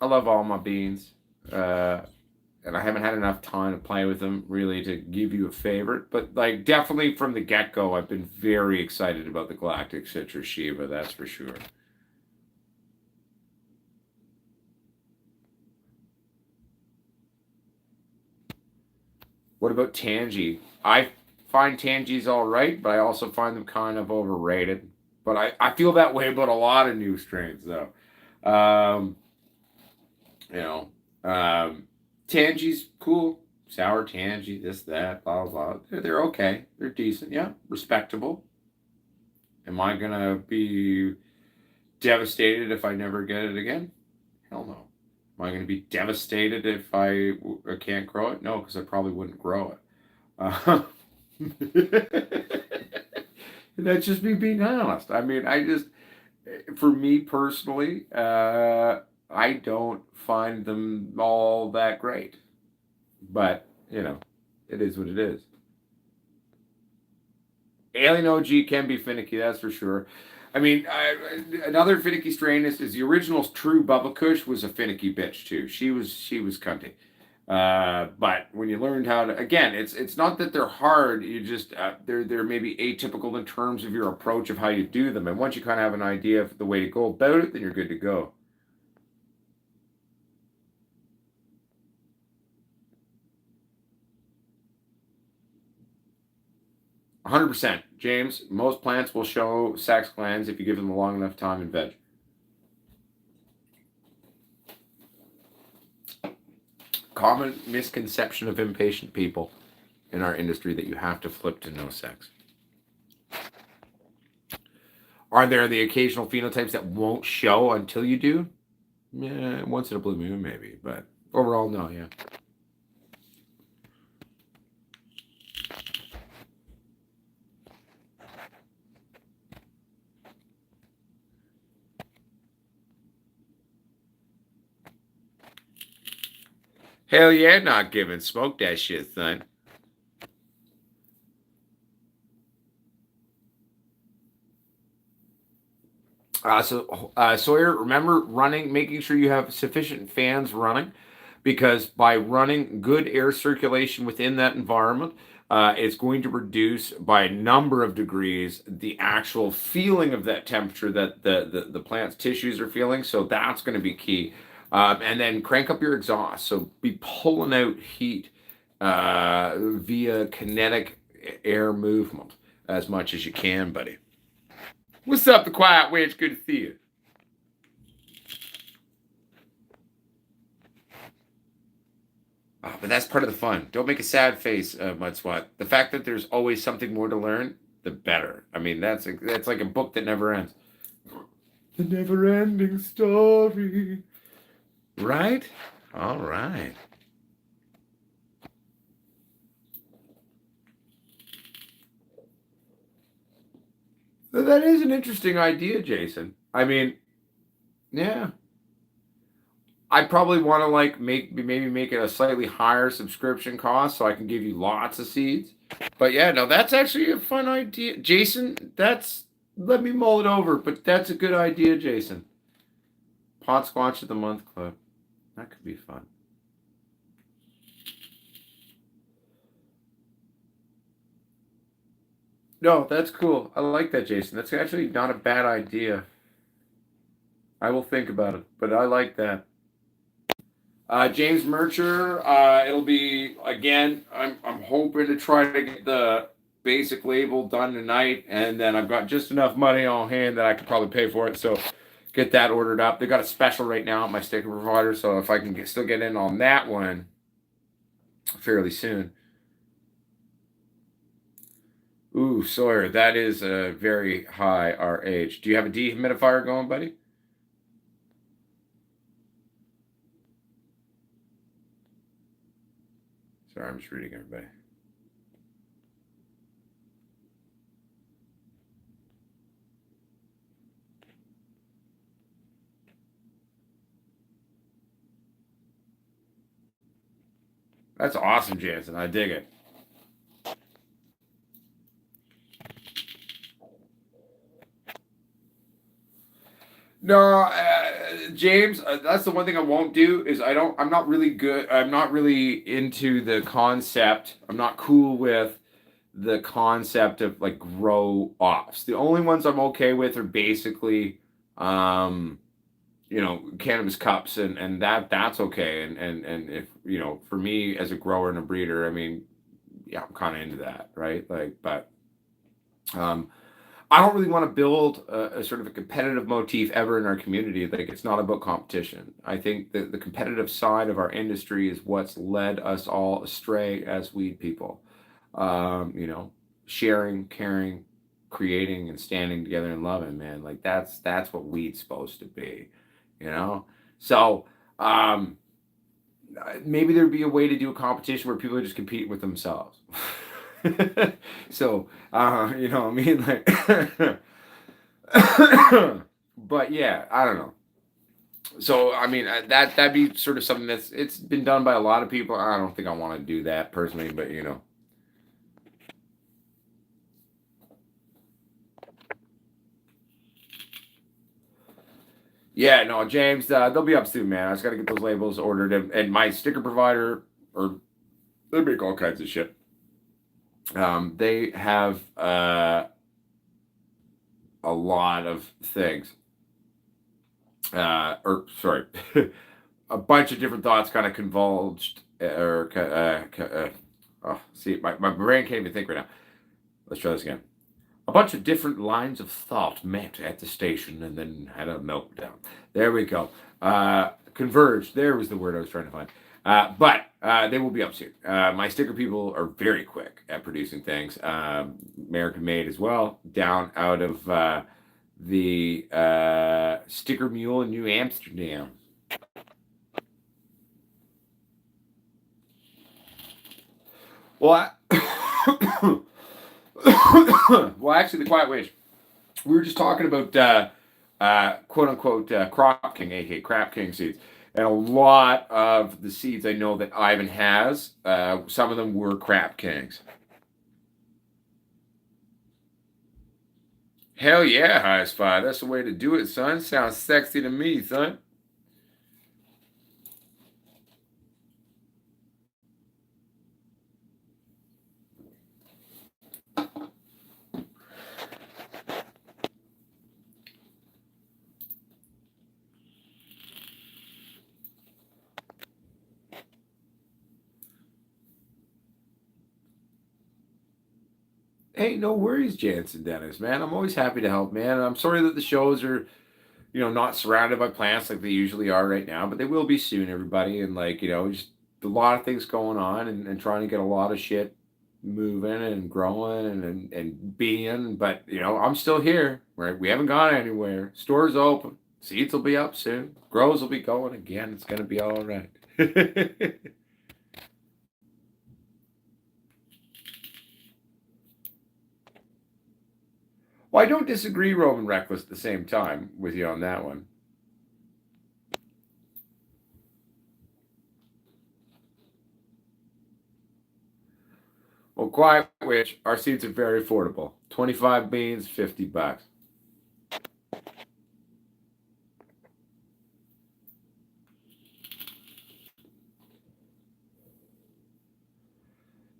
I love all my beans. And I haven't had enough time to play with them really to give you a favorite. But like definitely from the get go, I've been very excited about the Galactic Citrus Shiva. That's for sure. What about Tangy? I find Tangies all right, but I also find them kind of overrated. But I feel that way about a lot of new strains, though. Um, you know, Tangy's cool. Sour Tangy, this, that, blah, blah. They're okay. They're decent. Yeah, respectable. Am I going to be devastated if I never get it again? Hell no. Am I going to be devastated if I can't grow it? No, because I probably wouldn't grow it. That's just me being honest. I mean, for me personally, I don't find them all that great. But, it is what it is. Alien OG can be finicky, that's for sure. I mean, another finicky strain is the original True Bubba Kush was a finicky bitch too. She was cunty. But when you learned how to, again, it's not that they're hard. You just they're maybe atypical in terms of your approach of how you do them. And once you kind of have an idea of the way to go about it, then you're good to go. 100%. James, most plants will show sex glands if you give them a long enough time in veg. Common misconception of impatient people in our industry that you have to flip to no sex. Are there the occasional phenotypes that won't show until you do? Yeah, once in a blue moon, maybe, but overall, no, yeah. Hell yeah, not giving. Smoke that shit, son. Sawyer, remember making sure you have sufficient fans running, because by running good air circulation within that environment, it's going to reduce by a number of degrees the actual feeling of that temperature that the plant's tissues are feeling. So that's going to be key. And then crank up your exhaust. So be pulling out heat via kinetic air movement as much as you can, buddy. What's up, the Quiet Witch? Good to see you. But that's part of the fun. Don't make a sad face, Mudswat. The fact that there's always something more to learn, the better. I mean, that's like a book that never ends. The never-ending story. Right? All right. So that is an interesting idea, Jason. I mean, yeah. I probably want to like maybe make it a slightly higher subscription cost so I can give you lots of seeds. But yeah, no, that's actually a fun idea, Jason. Let me mull it over, but that's a good idea, Jason. Potsquatch of the Month Club. That could be fun. No, that's cool. I like that, Jason. That's actually not a bad idea. I will think about it, but I like that. James Mercher, it'll be again. I'm hoping to try to get the basic label done tonight, and then I've got just enough money on hand that I could probably pay for it. So get that ordered up. They got a special right now at my sticker provider, so if I can still get in on that one fairly soon. Ooh, Sawyer, that is a very high RH. Do you have a dehumidifier going, buddy? Sorry, I'm just reading everybody. That's awesome, Jansen. I dig it. No, James, that's the one thing I won't do is I'm not really good. I'm not really into the concept. I'm not cool with the concept of like grow offs. The only ones I'm okay with are basically, cannabis cups, and that's okay. And if, for me as a grower and a breeder, I mean, yeah, I'm kind of into that, right? Like, but, um, I don't really want to build a sort of a competitive motif ever in our community. Like it's not about competition. I think that the competitive side of our industry is what's led us all astray as weed people. You know, sharing, caring, creating, and standing together and loving, man. Like that's what weed's supposed to be. You know, so um, maybe there'd be a way to do a competition where people are just competing with themselves. So you know, what I mean, like. But yeah, I don't know. So I mean, that'd be sort of something that's it's been done by a lot of people. I don't think I want to do that personally, but you know, yeah, no, James, they'll be up soon, man. I just got to get those labels ordered, and my sticker provider, or they make all kinds of shit. They have a lot of things, or sorry, a bunch of different thoughts kind of convulged, oh, see, my brain can't even think right now. Let's try this again. A bunch of different lines of thought met at the station and then had a meltdown. There we go. Converged. There was the word I was trying to find. But they will be up soon. My sticker people are very quick at producing things. American made as well, down out of the Sticker Mule in New Amsterdam. Well, well, actually, the Quiet Witch. We were just talking about quote unquote crop king, aka crap king seeds, and a lot of the seeds I know that Ivan has, some of them were crap kings. Hell yeah, high five. That's the way to do it, son. Sounds sexy to me, son. Hey, no worries, Jansen Dennis, man. I'm always happy to help, man. I'm sorry that the shows are, you know, not surrounded by plants like they usually are right now, but they will be soon, everybody. And like, you know, just a lot of things going on and trying to get a lot of shit moving and growing and being. But you know, I'm still here. Right? We haven't gone anywhere. Stores open. Seeds will be up soon. Grows will be going again. It's gonna be all right. Well, I don't disagree, Roman Reckless, at the same time with you on that one. Well, Quiet Witch, our seeds are very affordable. 25 beans, $50.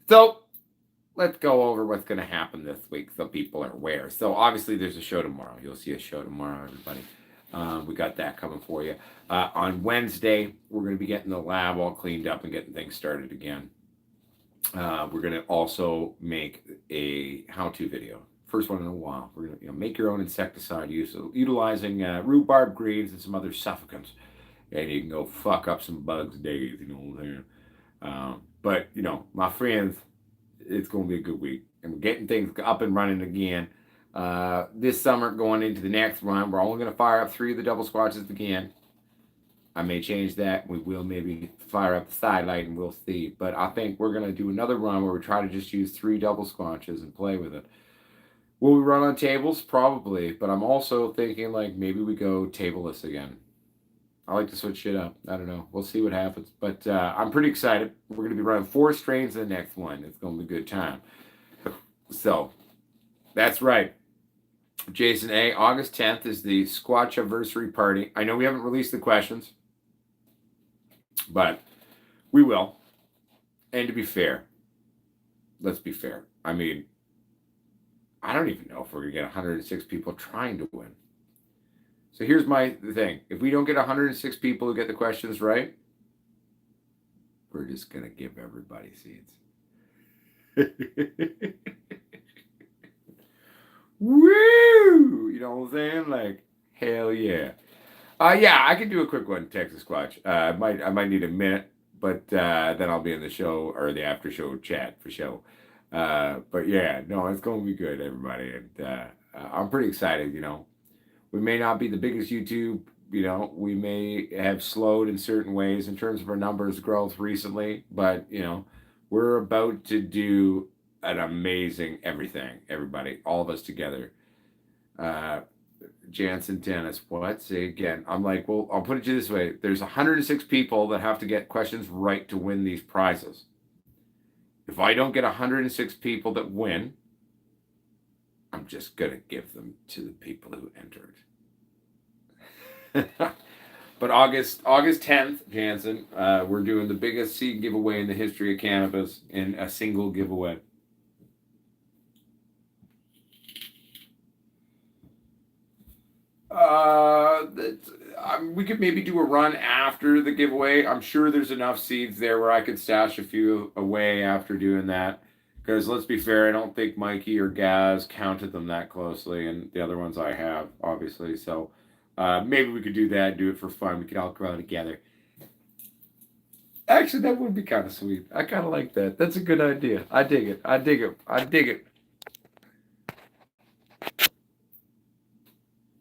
So let's go over what's going to happen this week so people are aware. So obviously there's a show tomorrow. You'll see a show tomorrow, everybody. We got that coming for you. On Wednesday, we're going to be getting the lab all cleaned up and getting things started again. We're going to also make a how-to video. First one in a while. We're going to make your own insecticide utilizing rhubarb greens and some other suffocants. And you can go fuck up some bugs days, you know what I'm saying? But, you know, my friends, it's going to be a good week. And we're getting things up and running again. This summer, going into the next run, we're only going to fire up 3 of the double squatches again. I may change that. We will maybe fire up the sidelight and we'll see. But I think we're going to do another run where we try to just use 3 double squatches and play with it. Will we run on tables? Probably. But I'm also thinking like maybe we go tableless again. I like to switch shit up. I don't know. We'll see what happens. But I'm pretty excited. We're going to be running 4 strains in the next one. It's going to be a good time. So that's right. Jason A. August 10th is the Squatch anniversary party. I know we haven't released the questions, but we will. And to be fair, let's be fair. I mean, I don't even know if we're going to get 106 people trying to win. So here's my thing. If we don't get 106 people who get the questions right, we're just going to give everybody seeds. Woo! You know what I'm saying? Like, hell yeah. Yeah, I can do a quick one, Texas Squatch. I might need a minute, but then I'll be in the show or the after show chat for show. But yeah, no, it's going to be good, everybody, and I'm pretty excited. We may not be the biggest YouTube. We may have slowed in certain ways in terms of our numbers growth recently, but we're about to do an amazing everything. Everybody, all of us together. Uh, Jansen Dennis. What? Say again. I'm like, well, I'll put it to you this way. There's 106 people that have to get questions right to win these prizes. If I don't get 106 people that win, I'm just going to give them to the people who entered. But August 10th, Jansen, we're doing the biggest seed giveaway in the history of cannabis in a single giveaway. We could maybe do a run after the giveaway. I'm sure there's enough seeds there where I could stash a few away after doing that. Because let's be fair, I don't think Mikey or Gaz counted them that closely, and the other ones I have, obviously. So maybe we could do that, do it for fun. We could all grow together. Actually, that would be kind of sweet. I kind of like that. That's a good idea. I dig it. I dig it. I dig it.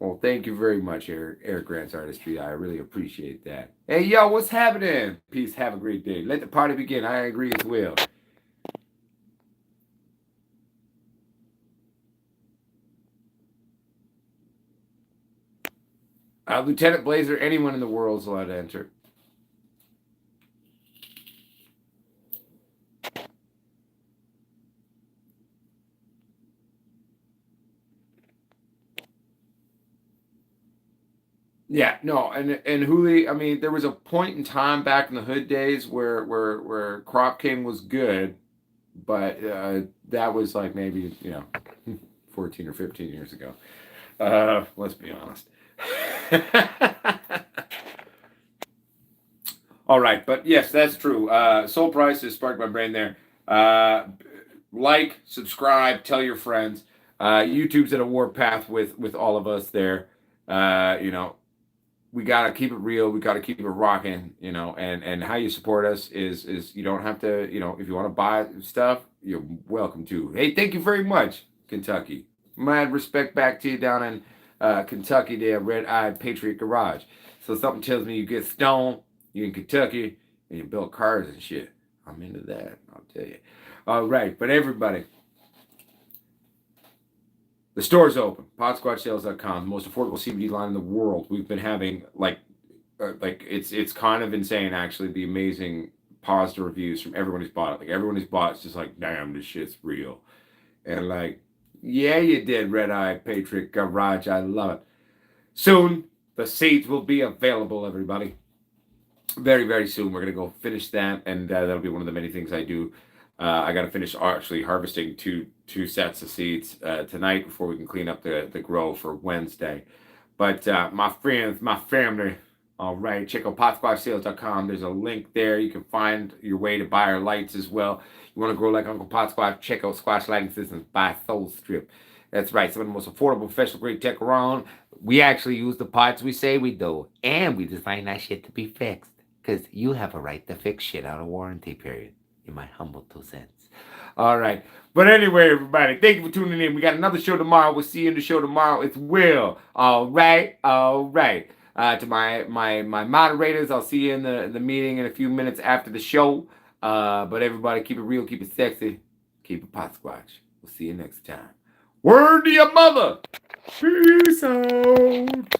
Well, thank you very much, Eric Grant's Artistry. I really appreciate that. Hey, yo, what's happening? Peace. Have a great day. Let the party begin. I agree as well. Lieutenant Blazer, anyone in the world is allowed to enter. Yeah, no, and Hooli, I mean, there was a point in time back in the hood days where Crop King was good, but that was like maybe 14 or 15 years ago. Let's be honest. All right, but yes, that's true. Soul Price has sparked my brain there. Like, subscribe, tell your friends. YouTube's at a warpath with all of us there. We gotta keep it real. We gotta keep it rocking. And how you support us is you don't have to. If you want to buy stuff, you're welcome to. Hey, thank you very much, Kentucky. Mad respect back to you down in Kentucky there, Red Eyed Patriot Garage. So something tells me you get stoned, you're in Kentucky, and you build cars and shit. I'm into that, I'll tell you. All right, but everybody, the store's open. Potsquatchsales.com, the most affordable CBD line in the world. We've been having it's kind of insane actually. The amazing positive reviews from everyone who's bought it. Like everyone who's bought it's just like, damn, this shit's real. And like, yeah, you did, Red Eye Patriot Garage. I love it. Soon, the seeds will be available, everybody. Very, very soon. We're going to go finish that, and that'll be one of the many things I do. I got to finish actually harvesting two sets of seeds tonight before we can clean up the grow for Wednesday. But my friends, my family, all right, check out potsquatchsales.com. There's a link there. You can find your way to buy our lights as well. You want to grow like Uncle Potsquatch, check out Squatch Lighting Systems by Soul Strip. That's right, some of the most affordable professional grade tech around. We actually use the parts we say we do, and we design that shit to be fixed. Because you have a right to fix shit out of warranty period. In my humble 2 cents. All right. But anyway, everybody, thank you for tuning in. We got another show tomorrow. We'll see you in the show tomorrow. It's Will. All right. All right. To my moderators, I'll see you in the meeting in a few minutes after the show. But everybody, keep it real, keep it sexy, keep it Potsquatch. We'll see you next time. Word to your mother. Peace out.